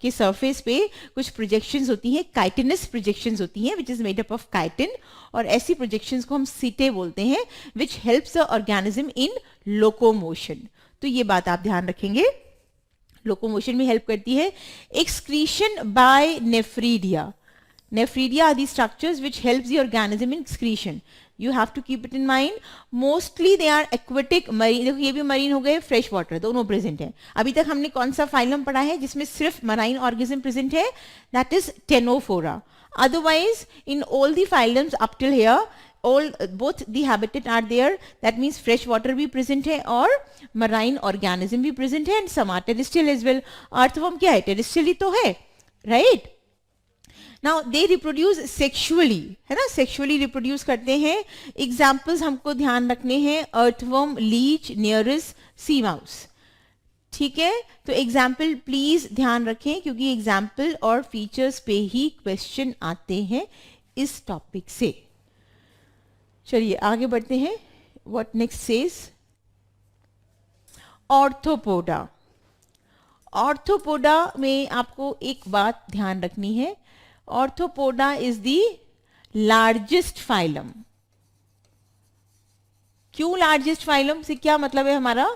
के सरफेस पे कुछ प्रोजेक्शंस होती हैं, काइटिनस प्रोजेक्शंस होती हैं, which is made up of chitin, और ऐसी प्रोजेक्शंस को हम सीटे बोलते हैं, which helps the organism in locomotion. तो ये बात आप ध्यान रखेंगे, लोकोमोशन में हेल्प करती है. Excretion by nephridia. Nephridia are the structures which helps the organism in excretion. You have to keep it in mind. Mostly they are aquatic, marine. देखो ये भी marine हो गए, fresh water, दोनों present है. अभी तक हमने कौन सा phylum पढ़ा है जिसमें सिर्फ marine organism present है? That is Ctenophora. Otherwise, in all the phylums up till here, both the habitat are there. That means fresh water भी present है और marine organism भी present है, and some are terrestrial as well. Earthworm क्या है? Terrestrial ही तो है, right? Now they reproduce sexually, है ना, sexually reproduce करते हैं. Examples हमको ध्यान रखने हैं, earthworm, leech, nereis, sea mouse. ठीक है, तो एग्जाम्पल प्लीज ध्यान रखें क्योंकि एग्जाम्पल और फीचर्स पे ही क्वेश्चन आते हैं इस टॉपिक से. चलिए आगे बढ़ते हैं. What next says? Arthropoda. Arthropoda में आपको एक बात ध्यान रखनी है. Orthopoda is the largest phylum. क्यों largest phylum से क्या मतलब है हमारा?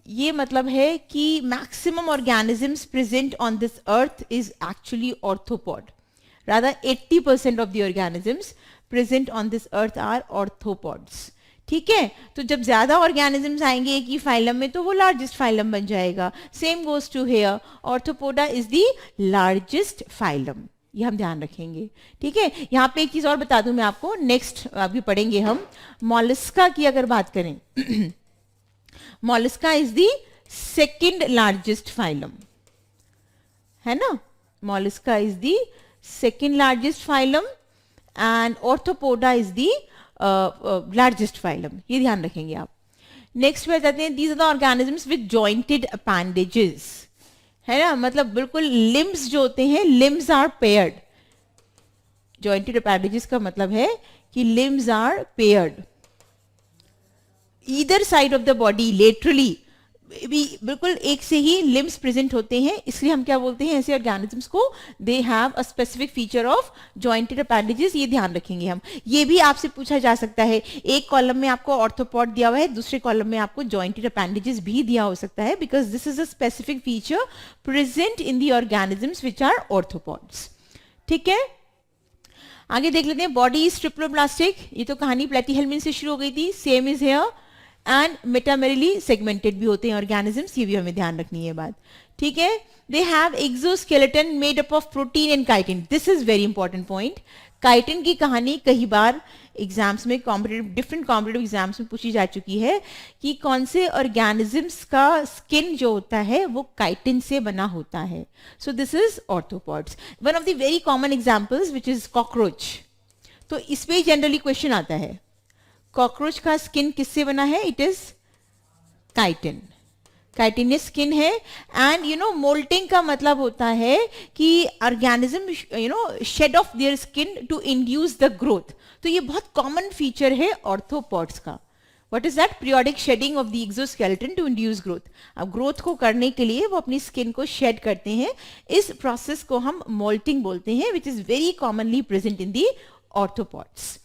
ये मतलब है कि maximum organisms present on this earth is actually orthopod. Rather 80% of the organisms present on this earth are orthopods. ठीक है, तो जब ज्यादा ऑर्गेनिजम्स आएंगे एक ही फाइलम में तो वो लार्जेस्ट फाइलम बन जाएगा. Same goes to here, Arthropoda is the largest phylum, ये हम ध्यान रखेंगे. ठीक है, यहाँ पे एक चीज और बता दूं मैं आपको, नेक्स्ट अभी पढ़ेंगे हम. मॉलस्का की अगर बात करें, Mollusca is the second largest phylum, है ना. Mollusca is the second largest phylum and Arthropoda is the largest phylum, ये ध्यान रखेंगे आप. नेक्स्ट पे जाते हैं. These are the organisms with jointed appendages, है ना, मतलब बिल्कुल लिम्स जो होते हैं, limbs are paired. Jointed appendages का मतलब है कि limbs are paired either side of the body, laterally भी बिल्कुल एक से ही लिम्स प्रेजेंट होते हैं, इसलिए हम क्या बोलते हैं ऐसे ऑर्गेनिजम्स को, दे have a specific feature of jointed appendages. ये ध्यान रखेंगे हम। ये भी आपसे पूछा जा सकता है, एक कॉलम में आपको ऑर्थोपॉड दिया हुआ है, दूसरे कॉलम में आपको जॉइंटेड अपेंडेजेस भी दिया हो सकता है, because this is a specific feature present in the organisms which are arthropods. ठीक है, आगे देख लेते हैं। बॉडी इज ट्रिप्लोब्लास्टिक, ये तो कहानी प्लेटीहेल्मिन से शुरू हो गई थी, same is here. And metamerically segmented भी होते हैं ऑर्गेनिजम्स, ये भी हमें ध्यान रखनी है बात। ठीक है, they have exoskeleton made up of protein and chitin. This is very important point. Chitin की कहानी कई बार एग्जाम्स में डिफरेंट कॉम्पिटेटिव एग्जाम्स में पूछी जा चुकी है कि कौन से ऑर्गेनिजम्स का स्किन जो होता है वो काइटिन से बना होता है। So this is arthropods. One of the very common examples which is cockroach, तो इस पे जनरली क्वेश्चन आता है, कॉकरोच का स्किन किससे बना है? It is chitin, chitinous skin है। एंड यू नो मोल्टिंग का मतलब होता है कि organism you know shed of their skin to induce the growth. तो ये बहुत कॉमन फीचर है ऑर्थोपॉड्स का। What is that? Periodic shedding of the exoskeleton to induce growth. अब ग्रोथ को करने के लिए वो अपनी स्किन को शेड करते हैं, इस प्रोसेस को हम मोल्टिंग बोलते हैं, which is very commonly present in the arthropods.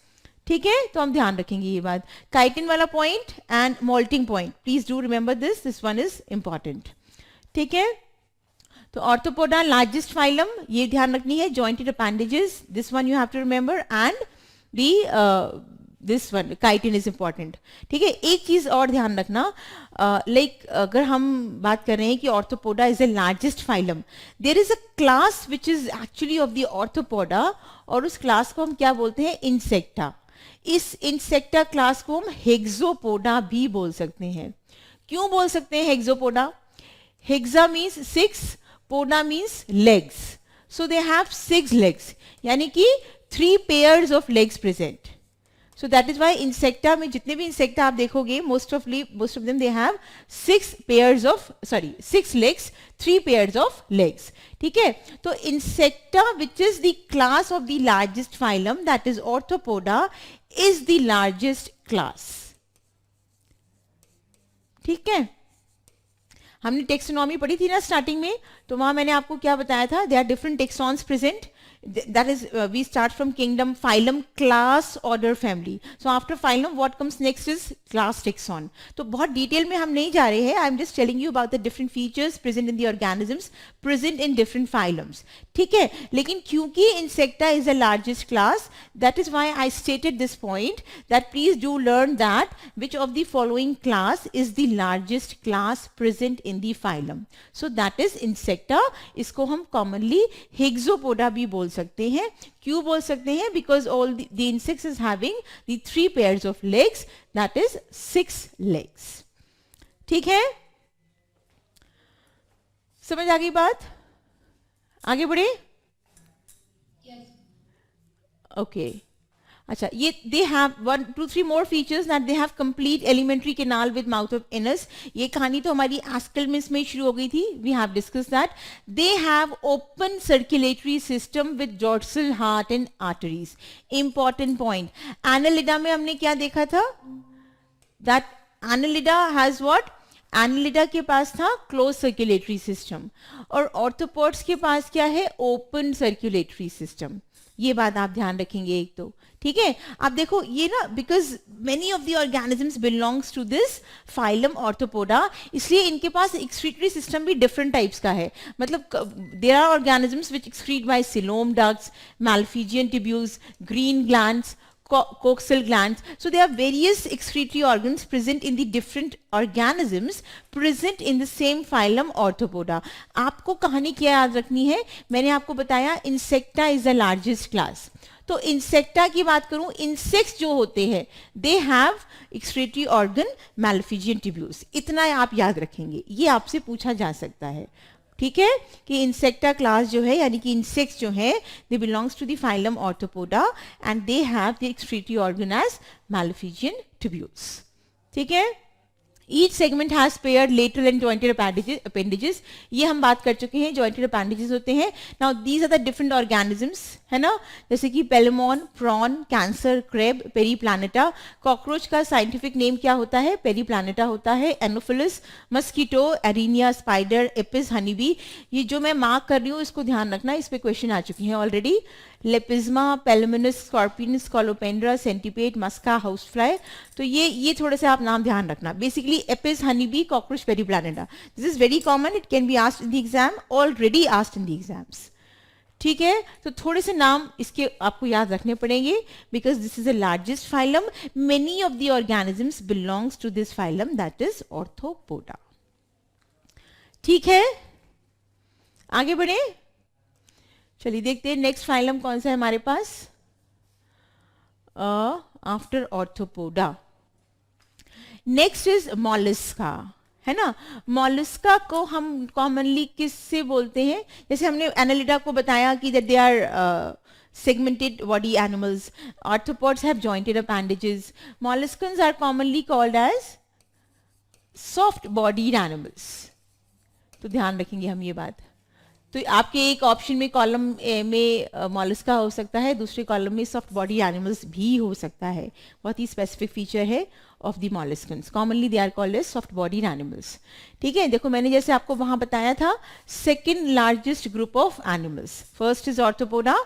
ठीक है, तो हम ध्यान रखेंगे ये बात। काइटिन वाला point and moulting point, please do remember this one is important. ठीक है, तो ऑर्थोपोडा लार्जेस्ट फाइलम, ये ध्यान रखनी है। Jointed appendages, this one you have to remember, and the this one chitin is important. ठीक है, एक चीज और ध्यान रखना, लाइक अगर हम बात कर रहे हैं कि Arthropoda is the largest phylum, there is a class which is actually of the Arthropoda, और उस क्लास को हम क्या बोलते हैं? इंसेक्टा। इस इंसेक्टा क्लास को हम हेक्सोपोडा भी बोल सकते हैं। क्यों बोल सकते हैं hexapoda? Hexa means 6, poda means legs, so they have 6 legs, यानी कि 3 pairs of legs present. So that is why insecta में जितने भी इंसेक्टा आप देखोगे, most of them they have 6 legs, 3 pairs of legs. ठीक है, तो insecta which is the class of the largest phylum, that is arthropoda, is the largest class. ठीक है, हमने टेक्सोनॉमी पढ़ी थी ना स्टार्टिंग में, तो वहां मैंने आपको क्या बताया था? There are different taxons present. That is we start from kingdom, phylum, class, order, family. So after phylum what comes next is class, taxon. तो बहुत डिटेल में हम नहीं जा रहे हैं, I am just telling you about the different features present in the organisms present in different phylums. ठीक है, लेकिन क्योंकि insecta is the largest class, that is why I stated this point that please do learn that which of the following class is the largest class present in the phylum. So that is insecta. इसको हम commonly हेक्सोपोडा भी बोल सकते हैं। क्यों बोल सकते हैं? Because all the insects is having the 3 pairs of legs, that is 6 legs. ठीक है, समझ आ गई बात? आगे बढ़े? ओके, अच्छा, ये they have 1, 2, 3 more features that they have complete alimentary canal with mouth of anus. ये कहानी तो हमारी एस्केलमिस में शुरू हो गई थी, we have discuss that. They have open circulatory system with dorsal heart and arteries. Important point, Annelida में हमने क्या देखा था? That Annelida has what? Annelida के पास था क्लोज सर्कुलेटरी सिस्टम, और ऑर्थोपॉड्स के पास क्या है? Open circulatory system. ये बात आप ध्यान रखेंगे एक तो। ठीक है, आप देखो ये ना, because many of the organisms belongs to this phylum Arthropoda, इसलिए इनके पास एक्सक्रीटरी सिस्टम भी डिफरेंट टाइप्स का है। मतलब there are organisms which excrete by coelom ducts, Malpighian tubules, green glands, coaxial glands. So there are various excretory organs present in the different organisms present in the same phylum Orthopoda. आपको कहानी क्या याद रखनी है? मैंने आपको बताया insecta is the largest class. तो इंसेक्टा की बात करूं, इंसेक्ट्स जो होते हैं they have excretory organ Malpighian tubules. इतना आप याद रखेंगे, ये आपसे पूछा जा सकता है। ठीक है, कि इंसेक्टा क्लास जो है, यानी कि इंसेक्ट्स जो है, they belongs to the phylum Arthropoda and they have the excretory organ as Malpighian tubules. ठीक है, each segment has paired lateral and jointed appendages, ये हम बात कर चुके हैं, जॉइंटेड अपेंडेजेस होते हैं. Now these are the different organisms, है ना, जैसे कि Palaemon, prawn, Cancer, crab, Periplaneta. Cockroach का साइंटिफिक नेम क्या होता है? पेरीप्लानेटा होता है. Anopheles, mosquito, Aranea, spider, Apis, honeybee. ये जो मैं मार्क कर रही हूँ इसको ध्यान रखना, इस पे क्वेश्चन आ चुके हैं ऑलरेडी. लेपिज्मा, पेलमिनस, स्कॉर्पियन, स्कॉलोपेंड्रा, सेंटीपेड, मस्का, हाउस फ्लाई. तो ये थोड़े से आप नाम ध्यान रखना. Basically Apis, honeybee, cockroach, पेरीप्लानेटा. This is very common, it can be asked in the exam, already asked in the exams. ठीक है, तो थोड़े से नाम इसके आपको याद रखने पड़ेंगे, because this is the largest phylum. Many of the organisms belongs to this phylum, that is Arthropoda. ठीक है, आगे बढ़े. चलिए देखते हैं नेक्स्ट फाइलम कौन सा है हमारे पास after arthropoda. Next is mollusca, है ना. मॉलस्का को हम कॉमनली किससे बोलते हैं? जैसे हमने एनालिडा को बताया कि that they are segmented body animals. Arthropods have jointed appendages. Molluscans are commonly called as soft bodied animals. तो ध्यान रखेंगे हम ये बात. तो आपके एक ऑप्शन में कॉलम में मॉलस्का हो सकता है, दूसरे कॉलम में सॉफ्ट बॉडी एनिमल्स भी हो सकता है. बहुत ही स्पेसिफिक फीचर है of the molluscans. Commonly they are called as soft body animals. ठीक है, देखो मैंने जैसे आपको वहां बताया था, second largest group of animals. First is arthropoda,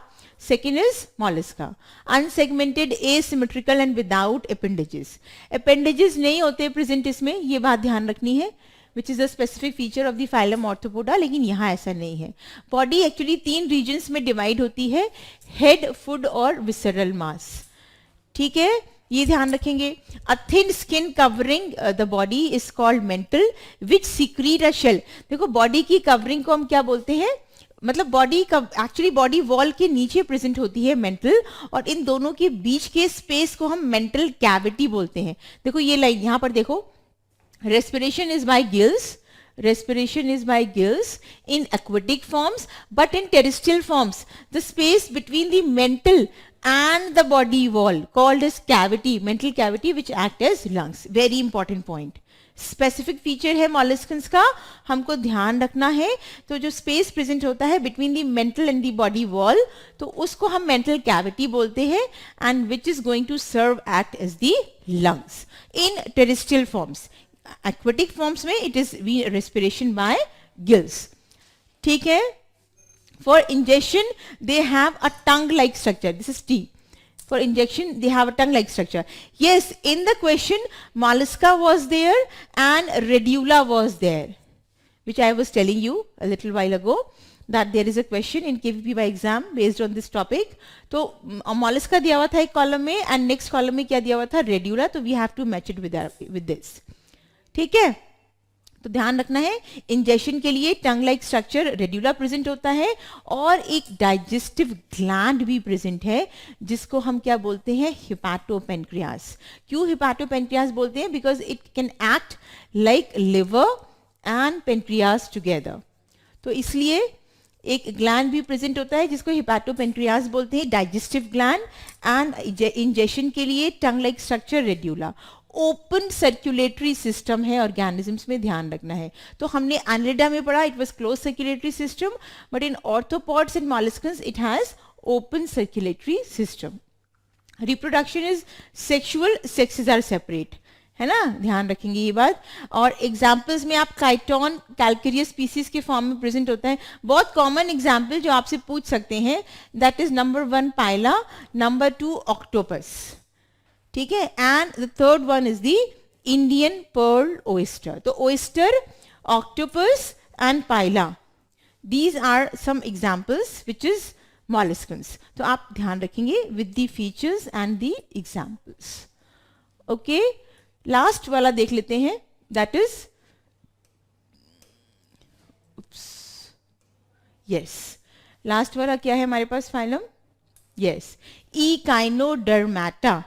second is mollusca. Unsegmented, asymmetrical and without appendages. Appendages नहीं होते प्रेजेंट इसमें, ये बात ध्यान रखनी है, which is a specific feature of the phylum Orthopoda, लेकिन यहाँ ऐसा नहीं है. बॉडी एक्चुअली 3 रीजन्स में डिवाइड होती है, हेड, फुट और विसरल मास. ठीक है, ये ध्यान रखेंगे. A thin skin covering the body is called mantle, which secrete a shell. देखो बॉडी की कवरिंग को हम क्या बोलते हैं? मतलब बॉडी का एक्चुअली बॉडी वॉल के नीचे प्रेजेंट होती है मेंटल, और इन दोनों के बीच के स्पेस को हम मेंटल कैविटी बोलते हैं. देखो ये लाइन यहाँ पर देखो, respiration is by gills, respiration is by gills in aquatic forms, but in terrestrial forms the space between the mental and the body wall called as cavity, mental cavity, which act as lungs. Very important point. Specific feature है मॉलस्कन्स का, हमको ध्यान रखना है. तो जो space present होता है between the mantle and the body wall, तो उसको हम मेंटल कैविटी बोलते हैं, and which is going to serve act as the lungs in terrestrial forms. Aquatic forms में it is respiration by gills. ठीक है. For injection they have a tongue like structure. This is T. For injection they have a tongue like structure. Yes, in the question mollusca was there and radula was there, which I was telling you a little while ago that there is a question in KVP by exam based on this topic. तो mollusca दिया हुआ था एक column में, and next column में क्या दिया हुआ था? रेड्यूला. तो we have to match it with this. ठीक है, तो ध्यान रखना है. इंजेक्शन के लिए tongue like structure radula present होता है, और एक डाइजेस्टिव ग्लैंड भी प्रेजेंट है, जिसको हम क्या बोलते हैं? हिपैटोपेंक्रियास. क्यों हिपैटोपेंक्रियास बोलते हैं? Because it can act like liver and pancreas together. तो इसलिए एक ग्लैंड भी प्रेजेंट होता है जिसको हिपैटोपेंक्रियास बोलते हैं, डाइजेस्टिव ग्लैंड. एंड इंजेक्शन के लिए tongue like structure radula. Open circulatory system है ऑर्गेनिजम्स में, ध्यान रखना है. तो हमने एनालिडा में पढ़ा it was close circulatory system, but in arthropods and molluscans it has open circulatory system. Reproduction is sexual, sexes are separate, है ना, ध्यान रखेंगे ये बात. और एग्जाम्पल्स में आप काइटोन कैल्केरियस स्पीसीज के फॉर्म में प्रेजेंट होता है. बहुत कॉमन एग्जाम्पल जो आपसे पूछ सकते हैं, that is number 1 Pila, number 2 octopus. ठीक है, and the third one is the Indian pearl oyster. तो oyster, octopus and Pila, these are some examples which is molluscans. तो आप ध्यान रखेंगे with the features and the examples. Okay, last वाला देख लेते हैं, दैट इज यस, लास्ट वाला क्या है हमारे पास फाइलम? Yes, echinodermata.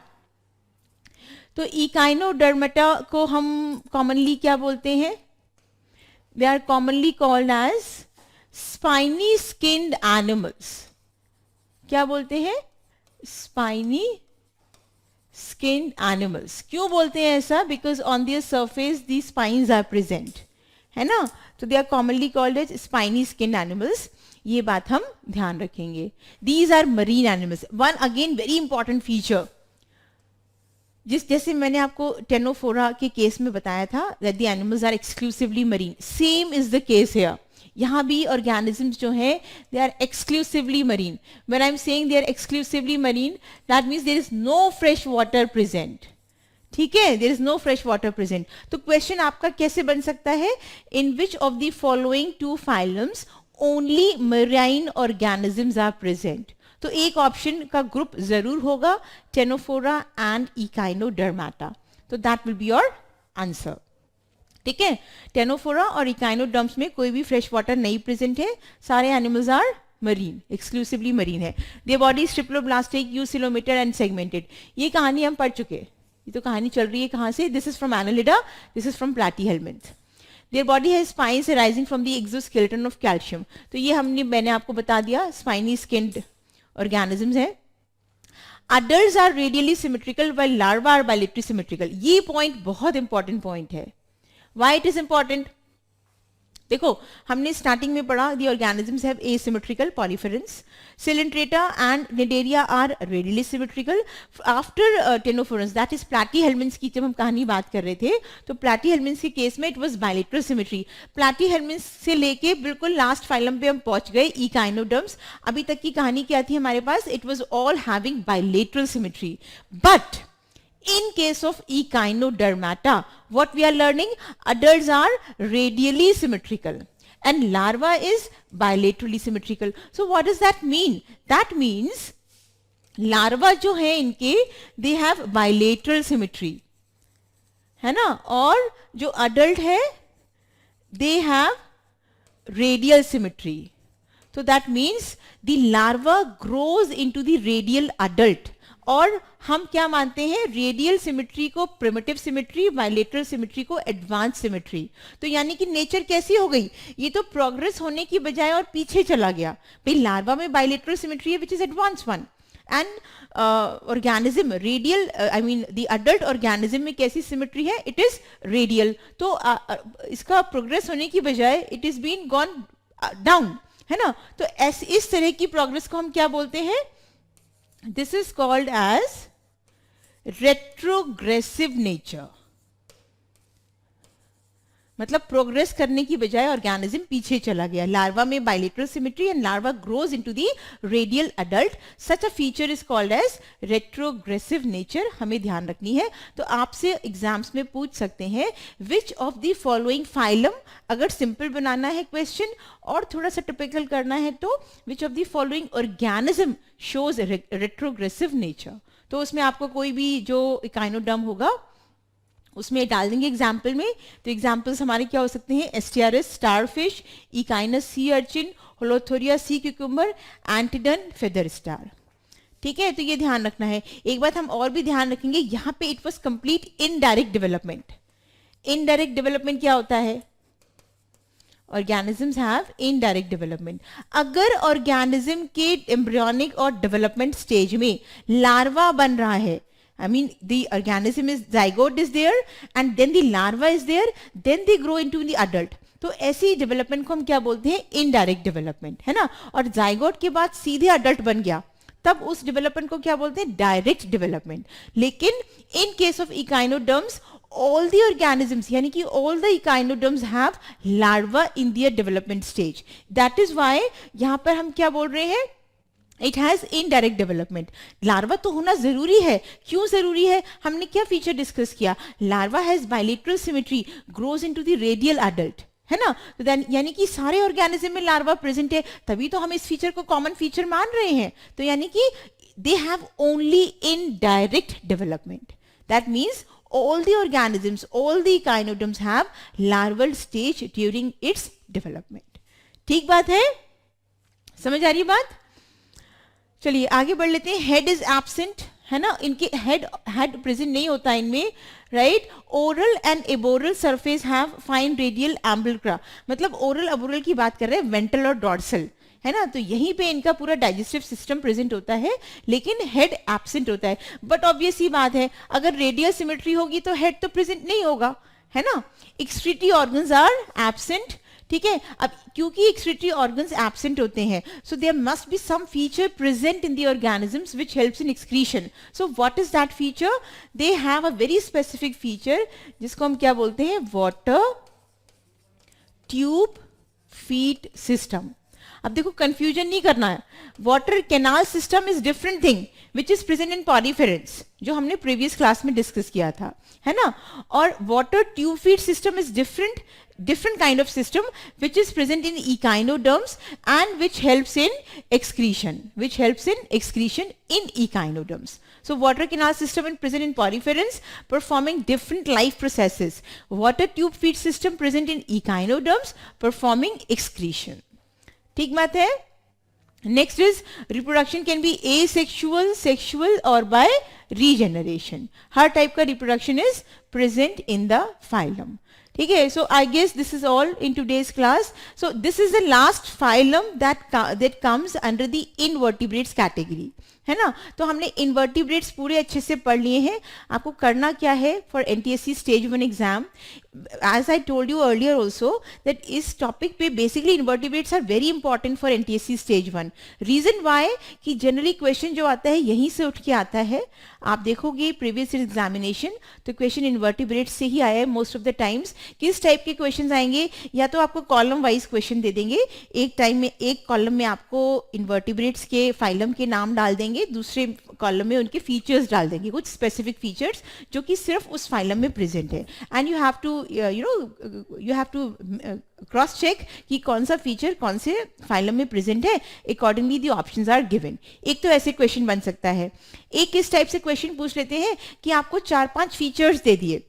तो इकाइनोडर्मेटा को हम कॉमनली क्या बोलते हैं? They are commonly called as spiny skinned animals. क्या बोलते हैं? Spiny skin animals. क्यों बोलते हैं ऐसा? Because on their surface the spines are present, है ना, तो they are commonly called as spiny skin animals. ये बात हम ध्यान रखेंगे. These are marine animals. One again very important feature, जैसे मैंने आपको टेनोफोरा के केस में बताया था that the animals are exclusively marine, same is the case here. यहाँ भी ऑर्गेनिजम्स जो हैं they are exclusively marine. When I am saying they are exclusively marine, that means there is no fresh water present. ठीक है, there is no fresh water present. तो question आपका कैसे बन सकता है? In which of the following two phylums only marine organisms are present? तो एक ऑप्शन का ग्रुप जरूर होगा, टेनोफोरा एंड इकाइनोडर्माटा. तो that will be your answer. ठीक है, टेनोफोरा और इकाइनोडर्म्स में कोई भी फ्रेश वाटर नहीं प्रेजेंट है. सारे animals are marine, exclusively marine है. Their body triploblastic, eucoelomate and segmented. ये कहानी हम पढ़ चुके. ये तो कहानी चल रही है कहाँ से? This is from Annelida, this is from Platyhelminth. Their body has spines arising from the exoskeleton of calcium. तो ये मैंने आपको बता दिया, स्पाइनी स्किन्ड ऑर्गेनिजम्स हैं. Adults are radially symmetrical while larva are bilaterally symmetrical. ये पॉइंट बहुत important point है. Why it is important? देखो, हमने स्टार्टिंग में पढ़ा the organisms have asymmetrical poriferans. Coelenterata and Cnidaria are radially symmetrical. After ctenophores, that is प्लैटीहेल्मिन्थ की जब हम कहानी बात कर रहे थे, तो प्लैटीहेल्मिन्थ के केस में इट वाज बाइलेटरल सिमेट्री. प्लैटीहेल्मिन्थ से लेके बिल्कुल लास्ट फाइलम पे हम पहुंच गए, इकाइनोडर्म्स. अभी तक की कहानी क्या थी हमारे पास? It was all having bilateral symmetry. But in case of Echinodermata, what we are learning? Adults are radially symmetrical and larva is bilaterally symmetrical. So what does that mean? That means larva जो है इनके they have bilateral symmetry, है ना, और जो adult है they have radial symmetry. So that means the larva grows into the radial adult. और हम क्या मानते हैं? रेडियल सिमेट्री को प्रिमिटिव सिमेट्री, बाइलेटरल सिमेट्री को एडवांस सिमेट्री. तो यानी कि नेचर कैसी हो गई? ये तो प्रोग्रेस होने की बजाय और पीछे चला गया. भाई लार्वा में बाइलेटरल सिमेट्री है which is advance one, and organism radial, I mean the adult organism में कैसी सिमेट्री है? It is radial. तो इसका प्रोग्रेस होने की बजाय it is been gone down, है ना. तो इस तरह की प्रोग्रेस को हम क्या बोलते हैं? This is called as retrogressive nature. मतलब प्रोग्रेस करने की बजाय ऑर्गेनिज्म पीछे चला गया. लार्वा में bilateral symmetry and larva grows into the radial adult. Such a feature is called as retrogressive nature. हमें ध्यान रखनी है. तो आपसे एग्जाम्स में पूछ सकते हैं विच ऑफ द फॉलोइंग फाइलम, अगर सिंपल बनाना है क्वेश्चन और थोड़ा सा टिपिकल करना है तो विच of the following organism shows retrogressive nature. तो उसमें आपको कोई भी जो इकाइनोडर्म होगा उसमें डाल देंगे एग्जाम्पल में. तो एग्जाम्पल्स हमारे क्या हो सकते हैं? एस्टियरस स्टारफिश, इकाइनस सी अर्चिन, होलोथोरिया सी क्यूकम्बर, एंटिडन फेदर स्टार. ठीक है, तो ये ध्यान रखना है. एक बात हम और भी ध्यान रखेंगे, यहाँ पे it was complete indirect development. Indirect development क्या होता है? Organisms have indirect development. अगर ऑर्गेनिज्म के एम्ब्रियोनिक और डेवलपमेंट स्टेज में लार्वा बन रहा है, I mean the organism is zygote is there and then the larva is there, then they grow into the adult. तो ऐसी डेवलपमेंट को हम क्या बोलते हैं? इनडायरेक्ट डेवलपमेंट, है ना. और जाइगोट के बाद सीधे अडल्ट बन गया, तब उस डेवलपमेंट को क्या बोलते हैं? Direct development. लेकिन in case of echinoderms all the organisms, यानी कि all the echinoderms have larva in their development stage. That is why यहाँ पर हम क्या बोल रहे हैं? It has indirect development. Larva तो होना जरूरी है. क्यों जरूरी है? हमने क्या फीचर डिस्कस किया? Larva has bilateral symmetry, grows into the radial adult, है ना. तो देन यानी कि सारे ऑर्गेनिज्म में लार्वा प्रेजेंट है, तभी तो हम इस फीचर को कॉमन फीचर मान रहे हैं. तो यानी कि they have only indirect development. That means all the organisms, all the echinoderms have larval stage during its development. ठीक बात है? समझ आ रही बात? चलिए आगे बढ़ लेते हैं. हेड इज एब्सेंट, है ना. इनके हेड प्रेजेंट नहीं होता इनमें, right. Oral and aboral surface have fine radial ambulacra. मतलब ओरल अबोरल की बात कर रहे हैं, वेंट्रल और डॉर्सल, है ना, तो यहीं पे इनका पूरा डाइजेस्टिव सिस्टम प्रेजेंट होता है, लेकिन हेड एब्सेंट होता है। बट ऑब्वियस ही बात है, अगर रेडियल सिमेट्री होगी तो हेड तो प्रेजेंट नहीं होगा, है ना। एक्सक्रीटरी ऑर्गन्स आर एब्सेंट, ठीक है। अब क्योंकि एक्सक्रीटरी ऑर्गन्स एब्सेंट होते हैं, so there must be some feature present in the organisms which helps in excretion. So what is that feature? They have a very specific feature जिसको हम क्या बोलते हैं, वाटर ट्यूब फीड सिस्टम। अब देखो confusion नहीं करना है, water canal system is different thing which is present in poriferans, जो हमने प्रीवियस क्लास में डिस्कस किया था, है ना। और water tube feed system is different kind of system which is present in echinoderms and which helps in excretion in echinoderms. So water canal system is present in poriferans performing different life processes. Water tube feed system present in echinoderms performing excretion. ठीक बात है। Next is reproduction can be asexual, sexual or by regeneration. Her type का reproduction is present in the phylum. ठीक है, so I guess this is all in today's class. So this is the last phylum that comes under the invertebrates category, है ना। तो हमने invertebrates पूरे अच्छे से पढ़ लिए हैं। आपको करना क्या है for NTSC stage 1 exam, as I told you earlier also that इस टॉपिक पे basically invertebrates are very important for NTSC stage 1। Reason why कि जनरली क्वेश्चन जो आता है यहीं से उठ के आता है। आप देखोगे प्रीवियस एग्जामिनेशन तो क्वेश्चन इन्वर्टिब्रेट्स से ही आया है मोस्ट ऑफ द टाइम्स। किस टाइप के क्वेश्चन आएंगे, या तो आपको कॉलम वाइज क्वेश्चन दे देंगे, एक टाइम में एक कॉलम में आपको इन्वर्टिब्रेट्स के फाइलम के नाम डाल देंगे, दूसरे कॉलम में उनके फीचर्स डाल देंगे, कुछ स्पेसिफिक फीचर्स जो कि सिर्फ उस फाइलम में प्रेजेंट है। And you have to cross check कि कौन सा फीचर कौन से फाइलम में प्रेजेंट है, accordingly the options are given. एक तो ऐसे क्वेश्चन बन सकता है। एक इस टाइप से क्वेश्चन पूछ लेते हैं कि आपको 4-5 फीचर्स दे दिए,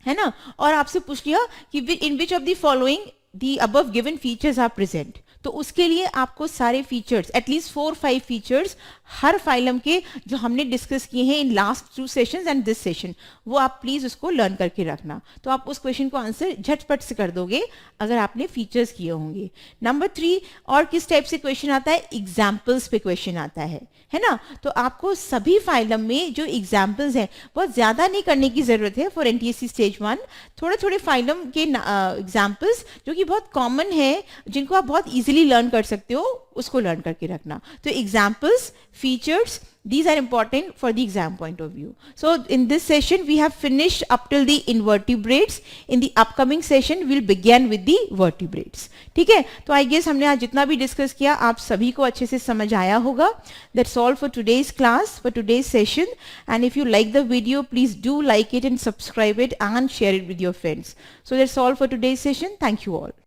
है ना, और आपसे पूछ लिया कि in which of the following the above given features are present. तो उसके लिए आपको सारे फीचर्स, एटलीस्ट 4-5 फीचर्स हर फाइलम के जो हमने डिस्कस किए हैं in last 2 sessions and this session, वो आप प्लीज उसको लर्न करके रखना। तो आप उस क्वेश्चन को आंसर झटपट से कर दोगे अगर आपने फीचर्स किए होंगे। नंबर 3, और किस टाइप से क्वेश्चन आता है, एग्जाम्पल्स पे क्वेश्चन आता है ना। तो आपको सभी फाइलम में जो एग्जाम्पल्स हैं बहुत ज्यादा नहीं करने की जरूरत है फॉर एनटीएससी स्टेज 1। थोड़े थोड़े फाइलम के एग्जाम्पल्स जो कि बहुत कॉमन है, जिनको आप बहुत इजीली लर्न कर सकते हो, उसको लर्न करके रखना। तो examples, features, these are important for the exam point of view. So in this session we have finished up till the invertebrates. In the upcoming session we'll begin with the vertebrates. ठीक है, तो I guess हमने आज जितना भी discuss किया आप सभी को अच्छे से समझ आया होगा। That's all for today's class, for today's session. And if you like the video, please do like it and subscribe it and share it with your friends. So that's all for today's session. Thank you all.